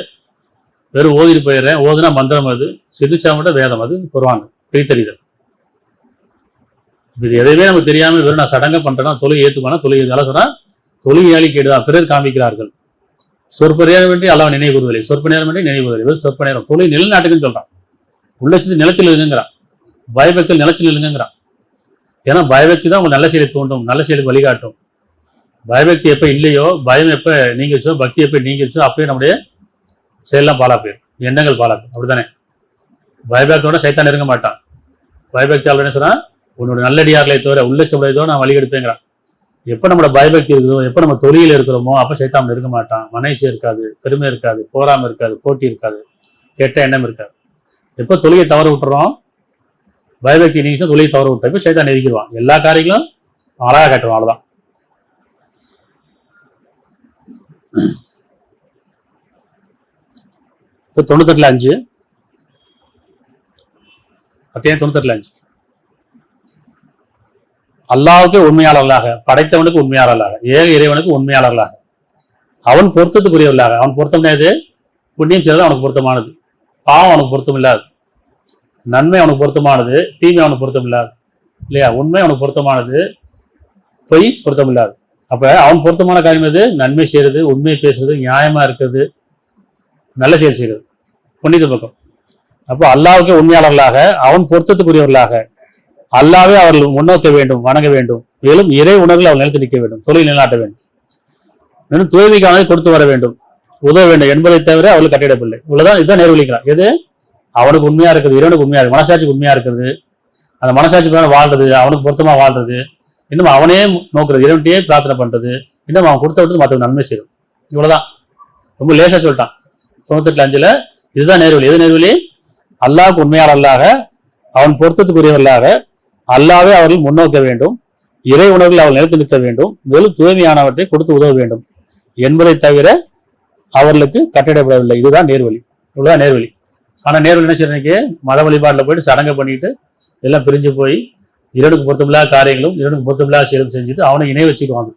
வெறும் ஓதிட்டு போயிடுறேன். ஓதுனா மந்திரம், அது சிதிச்சா மட்டும் வேதம், அது குர்ஆன் பிரித்தறிதல். இது எதையுமே நமக்கு தெரியாம வெறும் நான் சடங்கை பண்றேன்னா தொழுகை ஏற்றுப்பானா? தொழுகை நல்லா சொன்னா தொழுகையாளி கேடுதான். பிறர் காமிக்கிறார்கள். சொற்ப நேரம் வேண்டி அல்லாஹ் நினைவு கூறுவதில்லை, சொற்ப நேரம் வேண்டி நினைவு கூறுவதில்லை, சொற்ப நேரம். தொழுகை நிலநாட்டுக்குன்னு சொல்றான். உள்ளட்சத்து நிலத்தில் இருங்கிறான், பயபக்தியில் நிலத்தில் இருங்கிறான். ஏன்னா பயபக்தி தான் உங்க நல்ல செயலை தூண்டும், நல்ல செயலுக்கு வழிகாட்டும். பயபக்தி எப்ப இல்லையோ, பயம் எப்ப நீங்கிச்சோ, பக்தி எப்ப நீங்கிச்சோ, அப்பயே நம்முடைய செயலாம் பாலா போயிடும், எண்ணங்கள் பாலா போயிடும். அப்படித்தானே? பயபக்தியோட சைத்தான் நெருங்க மாட்டான். பயபக்தியாளர் என்ன சொன்னா, உன்னோட நல்லடியார்களை தவிர உள்ளச்சமுடையதோ நான் வழி எடுப்பேங்கிறான். எப்போ நம்மளோட பயபக்தி இருக்குதோ, எப்போ நம்ம தொழிலில் இருக்கிறோமோ, அப்போ சைத்தான் இருக்க மாட்டான். மனைச்சி இருக்காது, பெருமை இருக்காது, போராமை இருக்காது, போட்டி இருக்காது, கெட்ட எண்ணம் இருக்காது. எப்போ தொழிலை தவற விட்டுறோம், பயபக்தி நீங்க தொழிலை தவற விட்ட இப்போ சைத்தான் நெருக்கிடுவான். எல்லா காரியங்களும் அழகா காட்டுவான். அவ்வளவுதான். இப்போ 98 5 அத்தியாயம் 98 5 அல்லாஹ்வுக்கு உண்மையாளர்களாக, படைத்தவனுக்கு உண்மையாளர்களாக, ஏக இறைவனுக்கு உண்மையாளர்களாக, அவன் பொருத்தத்துக்குரியவர்களாக. அவன் பொருத்தம் கிடையாது. புண்ணியம் செய்வது அவனுக்கு பொருத்தமானது, பாவம் அவனுக்கு பொருத்தம் இல்லாது, நன்மை அவனுக்கு பொருத்தமானது, தீமை அவனுக்கு பொருத்தம் இல்லாது இல்லையா? உண்மை அவனுக்கு பொருத்தமானது, பொய் பொருத்தம் இல்லாது. அப்ப அவன் பொருத்தமான காரியம் எது? நன்மை செய்யறது, உண்மை பேசுறது, நியாயமா இருக்கிறது, நல்ல செயல் செய்யறது, புண்ணியத்து பக்கம். அப்போ அல்லாஹ்வுக்கு உண்மையாளர்களாக, அவன் பொருத்தத்துக்குரியவர்களாக, அல்லாவே அவர்கள் முன்னோக்க வேண்டும், வணங்க வேண்டும். மேலும் இறை உணர்வில் அவர் நிலைத்து நிற்க வேண்டும், தொழில் நிலைநாட்ட வேண்டும், இன்னும் தூய்மைக்கானதை கொடுத்து வர வேண்டும், உதவ வேண்டும் என்பதை தவிர அவர்கள் கட்டிடப்பில்லை. இவ்வளவுதான். இதுதான் நேர்வழிக்கிறான். எது? அவனுக்கு உண்மையா இருக்கிறது, இறைவனுக்கு உண்மையா இருக்கு, மனசாட்சிக்கு உண்மையா இருக்கிறது, அந்த மனசாட்சி வாழ்றது, அவனுக்கு பொருத்தமா வாழ்றது, இன்னும் அவனே நோக்குறது, இறைவன்கிட்டயே பிரார்த்தனை பண்றது, இன்னும் அவன் கொடுத்த விட்டு மற்றவங்க நன்மை செய்யும். இவ்வளவுதான். ரொம்ப லேசா சொல்லிட்டான். 98 5 இதுதான் நேர்வழி. எது நேர்வழி? அல்லாஹ்வுக்கு உண்மையாளர்களாக, அவன் பொருத்தத்துக்குரியவர்களாக, அல்லாவே அவர்கள் முன்னோக்க வேண்டும், இறை உணர்வில் அவர்கள் நிலைத்து நிற்க வேண்டும், மேலும் தூய்மையானவற்றை கொடுத்து உதவ வேண்டும் என்பதை தவிர அவர்களுக்கு கட்டிடப்படவில்லை. இதுதான் நேர்வழி. இவ்வளவுதான் நேர்வழி. ஆனா நேர்வழி என்ன செய்யறதுக்கு மத வழிபாட்டுல போயிட்டு சடங்கை பண்ணிட்டு எல்லாம் பிரிஞ்சு போய் இறைவனுக்கு பொருத்தமில்லாத காரியங்களும் இறைவனுக்கு பொருத்தமில்லாத செயலும் செஞ்சுட்டு அவனை இணை வச்சுக்குவாங்க.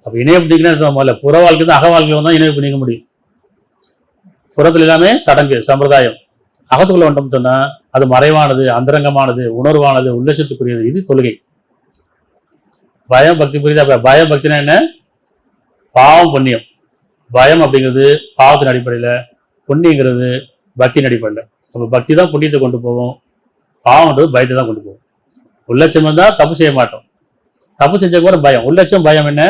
அப்ப இணைய பிடிக்கணும் புற வாழ்க்கை தான், அக வாழ்க்கை தான் இணைவு பண்ணிக்க முடியும். புறத்துல எல்லாமே சடங்கு சம்பிரதாயம், அகத்துக்குள்ள வந்துட்டோம் சொன்னா அது மறைவானது, அந்தரங்கமானது, உணர்வானது, உள்ளட்சத்துக்குரியது. இது தொழுகை. பயம் பக்தி புரியுதா? பயம் பக்தினா என்ன? பாவம் புண்ணியம். பயம் அப்படிங்கிறது பாவத்தின் அடிப்படையில, புண்ணியங்கிறது பக்தியின் அடிப்படையில். அப்ப பக்தி தான் புண்ணியத்தை கொண்டு போவோம், பாவம்ன்றது பயத்தை தான் கொண்டு போவோம். உள்ளட்சம் வந்தா தப்பு செய்ய மாட்டோம், தப்பு செஞ்ச கூட பயம். உள்ளட்சம் பயம் என்ன?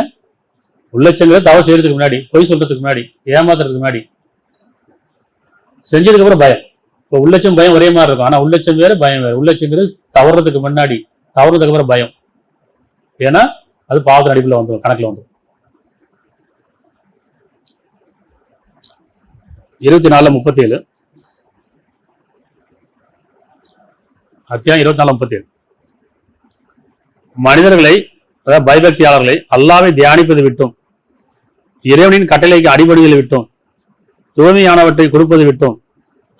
உள்ளட்சங்கிறது தவறு செய்யறதுக்கு முன்னாடி, பொய் சொல்றதுக்கு முன்னாடி, ஏமாத்துறதுக்கு முன்னாடி, செஞ்சதுக்கு அப்புறம் பயம். இப்போ உள்ளட்சம் பயம் ஒரே மாதிரி இருக்கும். ஆனா உள்ளட்சம் வேறு பயம் வேறு. உள்ளட்சங்கிறது தவறுறதுக்கு முன்னாடி, தவறுறதுக்கு அப்புறம் பயம். ஏன்னா அது பாவத்தின் அடிப்படையில் வந்துடும், கணக்குல வந்துடும். 24:37 அத்தியாயம் 24:37. மனிதர்களை, அதாவது பயபக்தியாளர்களை அல்லாஹ்வை தியானிப்பது விட்டும், இறைவனின் கட்டளைக்கு அடிபடுதலை விட்டும், தூய்மையானவற்றை கொடுப்பது விட்டும்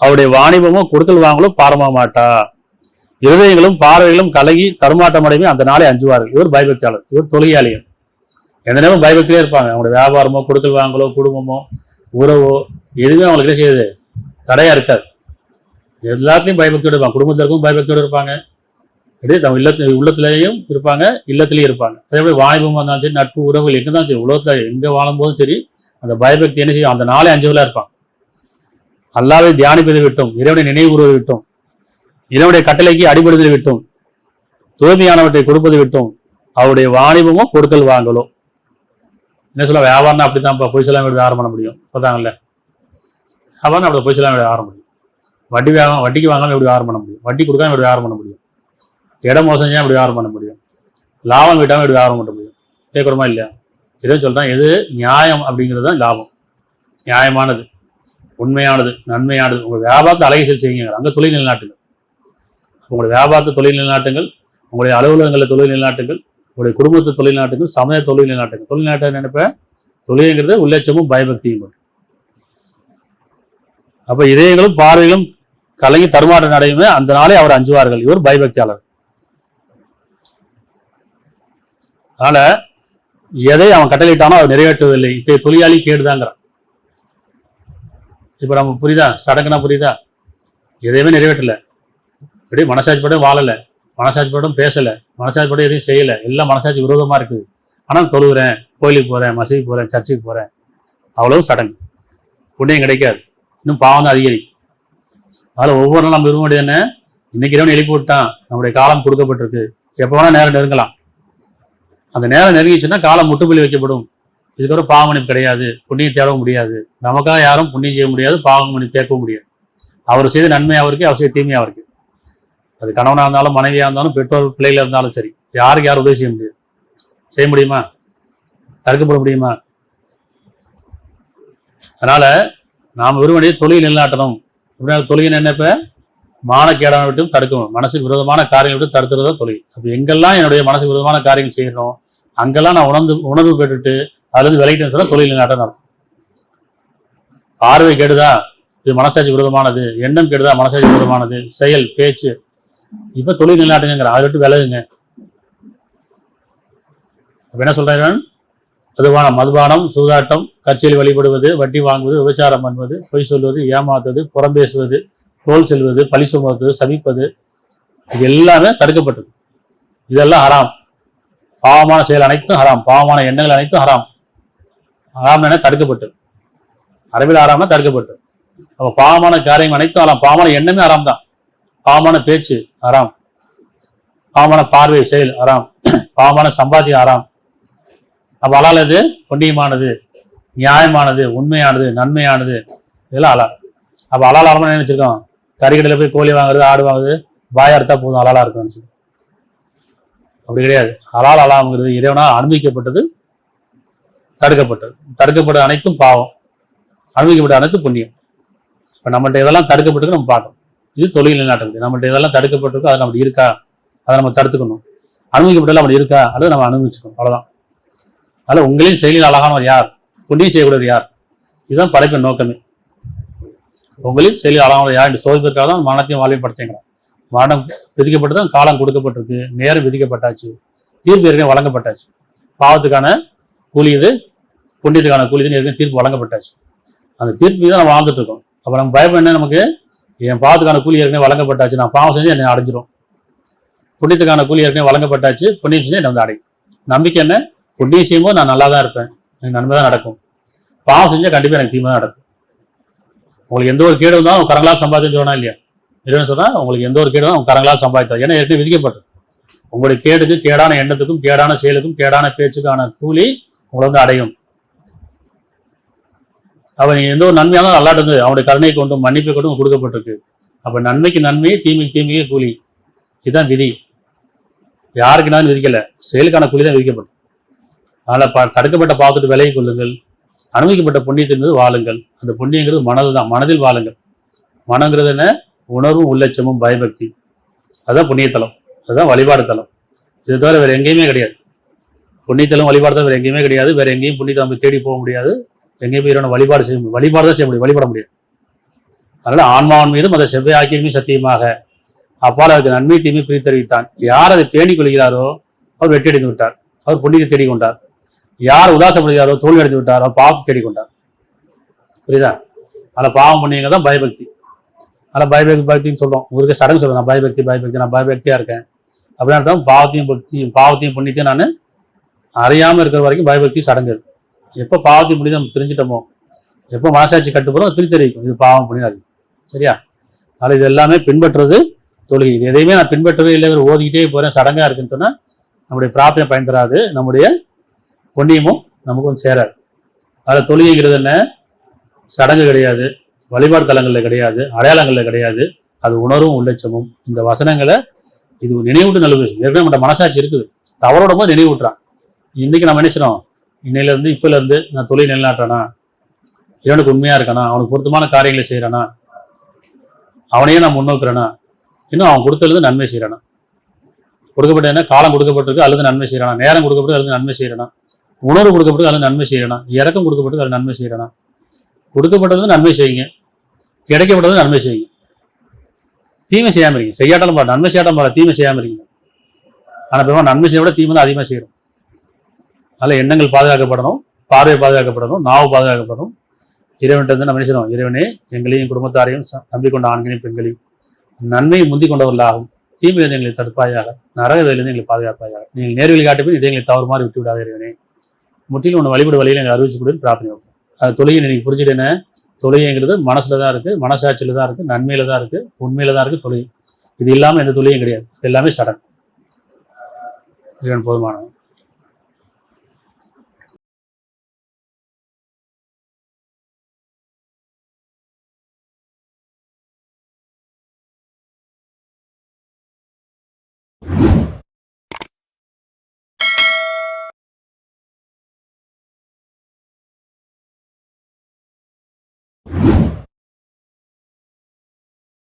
அவருடைய வாணிபமோ கொடுக்கல் வாங்கலோ பாரமாக மாட்டா. இருதயங்களும் பார்வைகளும் கலகி தருமாட்டம் அடைமே அந்த நாளை அஞ்சுவார்கள். இவர் பயபக்தியாளர், இவர் தொழுகையாளியர். எந்த நேரம் பயபக்தியே இருப்பாங்க. அவங்களுடைய வியாபாரமோ கொடுக்கல் வாங்கலோ குடும்பமோ உறவோ எதுவுமே அவங்களுக்கு என்ன செய்யுது, தடையா இருக்காது. எல்லாத்துலையும் பயபக்தியோடு இருப்பாங்க. குடும்பத்திற்கும் பயபக்தியோடு இருப்பாங்க, உள்ளத்திலேயும் இருப்பாங்க, இல்லத்திலையும் இருப்பாங்க. அதே மாதிரி வாணிபம் வந்தாலும் சரி, நட்பு உறவுகள் எங்க தான் சரி, உலகத்துல எங்க வாழும் போதும் சரி, அந்த பயபக்தி என்ன செய்யும், அந்த நாளே அஞ்சவலா இருப்பான். அல்லாஹ்வை தியானிப்பதை விட்டும், இறைவனை நினைவு கூறுவதை விட்டும், இறைவனுடைய கட்டளைக்கு அடிபடுதலை விட்டும், தூய்மையானவற்றை கொடுப்பதை விட்டும் அவருடைய வாணிபமோ கொடுக்கல் வாங்கலோ. என்ன சொல்ல, வியாபாரம் அப்படித்தான் பொய் சொல்லாம வியாபாரம் பண்ண முடியும் சொல்றாங்கல்ல. வியாபாரம் அப்படி பொய் சொல்லாம வியாபாரம் முடியும். வட்டிக்கு வாங்காம எப்படி வியாபாரம் பண்ண முடியும்? வட்டி கொடுக்காம எப்படி வியாபாரம் பண்ண முடியும்? இடம் மோசம் செய்யாம எப்படி வியாபாரம் பண்ண முடியும்? லாபம் விட்டாம எப்படி வியாபாரம் பண்ண முடியும்? கேட்குறோமா இல்லையா? இதை சொல்றான், எது நியாயம் அப்படிங்கிறது தான் லாபம். நியாயமானது, உண்மையானது, நன்மையானது. உங்க வியாபாரத்தை அழகை செய்யுங்க. அங்க தொழில் நிலைநாட்டுங்கள். உங்களுடைய வியாபாரத்தை தொழில் நிலைநாட்டுங்கள், உங்களுடைய அலுவலகங்களில் தொழில் நிலைநாட்டுங்கள், உங்களுடைய குடும்பத்தை தொழில் நாட்டுங்கள், சமய தொழில் நிலைநாட்டுங்கள். தொழில் நாட்ட நினைப்ப தொழில்ங்கிறது உள்ளட்சமும் பயபக்தியும். அப்ப இதயங்களும் பார்வைகளும் கலங்கி தருமாற்றம் அடையுமே அந்த நாளே அவர் அஞ்சுவார்கள். இவர் பயபக்தியாளர். அதனால எதை அவன் கட்டளையிட்டானோ அவர் நிறைவேற்றுவதில்லை. இத்தகைய தொழிலாளி கேடுதாங்கிறான். இப்ப நம்ம புரியுதா? சடங்குனா புரியுதா? எதையுமே நிறைவேற்றல, அப்படியே மனசாட்சிப்படம் வாழல, மனசாட்சிப்படம் பேசல, மனசாட்சிப்படம் எதையும் செய்யல, எல்லாம் மனசாட்சி விரோதமா இருக்குது. ஆனால் தொழுகிறேன், கோயிலுக்கு போறேன், மசூதிக்கு போறேன், சர்ச்சுக்கு போறேன், அவ்வளவு சடங்கு. புண்ணியம் கிடைக்காது, இன்னும் பாவம் தான் அதிகரிக்கும். அதனால ஒவ்வொரு நாளும் நம்ம விரும்ப வேண்டியது என்ன? இன்னைக்கு இரவு எழுப்பி விட்டான், நம்முடைய காலம் கொடுக்கப்பட்டிருக்கு, எப்போ வேணா நேரம் நெருங்கலாம். அந்த நேரம் நெருங்கிச்சுன்னா காலம் முட்டுப்புள்ளி வைக்கப்படும். இதுக்கப்புறம் பாவமணிப்பு கிடையாது, புண்ணியம் தேட முடியாது, நமக்காக யாரும் புண்ணியம் செய்ய முடியாது, பாவமணி கேட்க முடியாது. அவர் செய்த நன்மை அவருக்கு, அவர் செய்த தீமையா அவருக்கு. அது கணவனாக இருந்தாலும், மனைவியாக இருந்தாலும், பெற்றோர் பிள்ளைகள் இருந்தாலும் சரி, யாருக்கு யாரும் உதவி செய்ய முடியாது. செய்ய முடியுமா? தடுக்கப்பட முடியுமா? அதனால நாம் விரும்பிய தொழில் நிலைநாட்டணும். தொழில் என்னப்ப மானக்கேடான விட்டும் தடுக்கணும், மனசுக்கு விரோதமான காரியங்கள் விட்டு தடுத்துறதா தொழில். அப்போ எங்கெல்லாம் என்னுடைய மனசுக்கு விரோதமான காரியங்கள் செய்யணும், அங்கெல்லாம் நான் உணர்வு பெற்றுட்டு அதுல இருந்து விலகிட்டேன்னு சொன்னா தொழில் நிலைநாட்டம் நடக்கும். பார்வை கெடுதா, இது மனசாட்சி விரோதமானது. எண்ணம் கெடுதா, மனசாட்சி விரோதமானது. செயல், பேச்சு, இப்ப தொழில் நிலைநாட்டுங்கிற அதை விட்டு விலகுங்க. என்ன சொல்றேன்? மதுபானம், சூதாட்டம், கட்சியில் வழிபடுவது, வட்டி வாங்குவது, விபச்சாரம் பண்ணுவது, பொய் சொல்வது, ஏமாத்துவது, புறம் பேசுவது, தோல் செல்வது, பழி சுமத்துவது, சபிப்பது, இது எல்லாமே தடுக்கப்பட்டது. இதெல்லாம் ஹராம். பாவமான செயல் அனைத்தும் ஹராம், பாவமான எண்ணங்கள் அனைத்தும் ஹராம். ஹராம் என தடுக்கப்பட்டது. அரபில் ஹராம்னா தடுக்கப்பட்டது. அப்ப பாவமான காரியங்கள் அனைத்தும் ஹராம். பாவமான எண்ணமே ஹராம் தான். பாவமான பேச்சு ஹராம், பாவமான பார்வை செயல் ஹராம், பாவமான சம்பாத்தியம் ஹராம். அப்ப ஹலால் எது? புண்ணியமானது, நியாயமானது, உண்மையானது, நன்மையானது, இதெல்லாம் ஹலால். அப்ப ஹலால் ஹராம்னு நினைச்சிருக்கோம். கறிக்கடையில் போய் கோழி வாங்குறது, ஆடு வாங்குறது, பாயா எடுத்தா போதும் ஹலாலா இருக்கும்னு சொல்லி. அப்படி கிடையாது. ஹலால் ஹலாம்ங்கிறது இறைவனா அனுமதிக்கப்பட்டது, தடுக்கப்பட்டது. தடுக்கப்பட்ட அனைத்தும் பாவம், அனுமதிக்கப்பட்ட அனைத்தும் புண்ணியம். இப்ப நம்மள்ட்ட இதெல்லாம் தடுக்கப்பட்டிருக்கு, நம்ம பார்க்கணும். இது தொழில் நிலைநாட்டுறது. நம்மள்ட்ட இதெல்லாம் தடுக்கப்பட்டிருக்கோ, அது நம்மளுக்கு இருக்கா, அதை நம்ம தடுத்துக்கணும். அனுமதிக்கப்பட்டதெல்லாம் அப்படி இருக்கா, அல்லது நம்ம அனுமதிச்சுக்கணும், அவ்வளவுதான். அதனால உங்களின் செயலில் அழகானவர் யார்? புண்ணியம் செய்யக்கூடியவர் யார்? இதுதான் படைப்பின் நோக்கமே. உங்களில் செயலில் அழகான யார் என்று சோதிப்பதற்காக தான் மரணத்தையும் வாழ்வையும் படைச்சேங்கிறான். மரணம் விதிக்கப்பட்டு தான் காலம் கொடுக்கப்பட்டிருக்கு, நேரம் விதிக்கப்பட்டாச்சு, தீர்ப்பு ஏற்கனவே வழங்கப்பட்டாச்சு. பாவத்துக்கான கூலி இது, புண்ணியத்துக்கான கூலி இதுன்னு ஏற்கனவே தீர்ப்பு வழங்கப்பட்டாச்சு. அந்த தீர்ப்பு தான் நம்ம வாழ்ந்துட்டு இருக்கோம். அப்போ நம்ம பயம் என்ன? நமக்கு என் பாவத்துக்கான கூலி ஏற்கனவே வழங்கப்பட்டாச்சு, நான் பாவம் செஞ்சு என்னை அடைஞ்சிரும். புண்ணியத்துக்கான கூலி ஏற்கனவே வழங்கப்பட்டாச்சு, புண்ணியம் செஞ்சு என்னை வந்து அடையும். நம்பிக்கை என்ன? புண்ணியம் செய்யும்போது நான் நல்லா தான் இருப்பேன், எனக்கு நன்மை தான் நடக்கும். பாவம் செஞ்சால் கண்டிப்பாக எனக்கு தீமை தான் நடக்கும். உங்களுக்கு எந்த ஒரு கேடு வந்தாலும் கரங்களால் சம்பாதிச்சுன்னு சொன்னா இல்லையா? இல்லைன்னு சொன்னால் உங்களுக்கு எந்த ஒரு கேடு வந்தாலும் கரங்களால் சம்பாதித்தார். ஏன்னா ஏற்கனவே விதிக்கப்பட்டது. உங்களுடைய கேடுக்கு, கேடான எண்ணத்துக்கும், கேடான செயலுக்கும், கேடான பேச்சுக்கான கூலி உங்களை வந்து அடையும். அவன் எந்த ஒரு நன்மையாக அல்லாட்டு வந்து அவனுடைய கருணை கொண்டும் மன்னிப்பை கொண்டும் கொடுக்கப்பட்டிருக்கு. அப்போ நன்மைக்கு நன்மை, தீமைக்கு தீமைக்கு கூலி. இதுதான் விதி. யாருக்குனாலும் விதிக்கல, செயலுக்கான கூலி தான் விதிக்கப்படும். அதனால் தடுக்கப்பட்ட பாவத்துட்டு விலகி கொள்ளுங்கள், அனுமதிக்கப்பட்ட புண்ணியத்தின் மீது வாழுங்கள். அந்த புண்ணியங்கிறது மனது தான், மனதில் வாழுங்கள். மனங்கிறது என்ன? உணர்வும் உள்ளட்சமும் பயபக்தி. அதுதான் புண்ணியத்தலம், அதுதான் வழிபாடு தலம். இது தவிர வேறு எங்கேயுமே கிடையாது. புண்ணியத்தலம் வழிபாடு தான் வேறு எங்கேயுமே கிடையாது. வேறு எங்கேயும் புண்ணியத்தை நம்ம தேடி போக முடியாது. எங்கேயுமே இறைவனை வழிபாடு செய்ய முடியும், வழிபாடு தான் செய்ய முடியும், வழிபட முடியாது. அதனால ஆன்மாவின் மீதும் அதை செவ்வாய் ஆக்கியமே சத்தியமாக அப்பால் அதுக்கு நன்மை தீமை பிரித்தறிவித்தான். யார் அதை பேணிக் கொள்கிறாரோ அவர் வெற்றி அடைந்து விட்டார், அவர் புண்ணியத்தை தேடிக்கொண்டார். யார் உதாசப்படுகிறாரோ தோல்வி அடைந்து விட்டார், அவர் பாவத்தை தேடிக்கொண்டார். புரியுதா? அதில் பாவம் புண்ணியங்க தான் பயபக்தி. அதனால் பயபக்தின்னு சொல்றோம். உங்களுக்கு சடங்கு சொல்றேன், நான் பயபக்தி நான் பயபக்தியா இருக்கேன் அப்படின்னு அர்த்தம். பாவத்தையும் புண்ணியத்தையும் நான் அறியாமல் இருக்கிற வரைக்கும் பயபக்தி சடங்கு. எப்போ பாவத்தையும் புண்ணியத்தை நம்ம தெரிஞ்சிட்டோமோ, எப்போ மனசாட்சி கட்டுப்போறோம் அது பிரித்தறிவிக்கும் இது பாவம் புண்ணியம். சரியா? அதனால் இது எல்லாமே பின்பற்றுறது தொழுகை. இது எதையுமே நான் பின்பற்றவே இல்லை, ஓதிக்கிட்டே போறேன், சடங்கா இருக்குன்னு சொன்னா நம்முடைய பிரார்த்தனை பயன் தராது, நம்முடைய புண்ணியமும் நமக்கு வந்து சேராது. அதில் தொழுகைங்கிறது என்ன? சடங்கு கிடையாது, வழிபாடு தலங்களில் கிடையாது, அடையாளங்களில் கிடையாது. அது உணர்வும் உள்ளட்சமும். இந்த வசனங்களை இது நினைவூட்டு நல்ல விஷயம். ஏற்கனவே நம்ம மனசாட்சி இருக்குது, தவறோட போது நினைவூட்டுறான். இன்னைக்கு நம்ம நினைச்சிடும், இன்னையிலேருந்து இப்போலேருந்து நான் தொழில் நிலைநாட்டுறேனா, இவனுக்கு உண்மையாக இருக்கானா, அவனுக்கு பொருத்தமான காரியங்களை செய்கிறானா, அவனையே நான் முன்னோக்குறேனா, இன்னும் அவன் கொடுத்தது நன்மை செய்கிறானா, கொடுக்கப்பட்ட என்ன காலம் கொடுக்கப்பட்டிருக்கு அல்லது நன்மை செய்கிறானா, நேரம் கொடுக்கப்பட்டு அல்லது நன்மை செய்கிறானா, உணர்வு கொடுக்கப்பட்டு அல்லது நன்மை செய்கிறானா, இறக்கம் கொடுக்கப்பட்டு அல்லது நன்மை செய்கிறானா. கொடுக்கப்பட்டது நன்மை செய்யுங்க, கிடைக்கப்பட்டது நன்மை செய்யுங்க. தீமை செய்யாமல் இருக்கீங்க, செய்யாட்டாலும் பாரு, நன்மை செய்யாட்டாலும் பாரு, தீமை செய்யாமல் இருக்கீங்க. ஆனால் பெருமாள் நன்மை செய்ய விட தீமை தான் அதிகமாக செய்யணும். அதனால் எண்ணங்கள் பாதுகாக்கப்படணும், பார்வை பாதுகாக்கப்படணும், நாவு பாதுகாக்கப்படணும். இறைவன்ட்டு வந்து நம்ம நினைச்சிடும், இறைவனே எங்களையும் குடும்பத்தாரையும் நம்பிக்கொண்ட ஆண்களையும் பெண்களையும் நன்மையை முந்திக் கொண்டவர்களாகும், தீமையிலிருந்து எங்களை தடுப்பாயாக, நரக வேலையிலிருந்து எங்களை பாதுகாப்பாயாக, நீங்கள் நேர்வழி காட்டும்போது இதை எங்களை தவறு மாதிரி விட்டு விடாத இறைவனே, முற்றிலும் ஒன்று வழிபடு வழியில் எங்களை அறிவிச்சுக்கூட பிரார்த்தனை வைப்போம். அது தொழுகை நீங்கள் புரிஞ்சுட்டு என்ன? தொழுகைங்கிறது மனசுல தான் இருக்குது, மனசாட்சியில தான் இருக்குது, நன்மையில தான் இருக்குது, உண்மையில தான் இருக்குது தொழுகை. இது இல்லாமல் எந்த தொழுகையும் கிடையாது. இது எல்லாமே சடன். இறைவன் போதுமானவன்.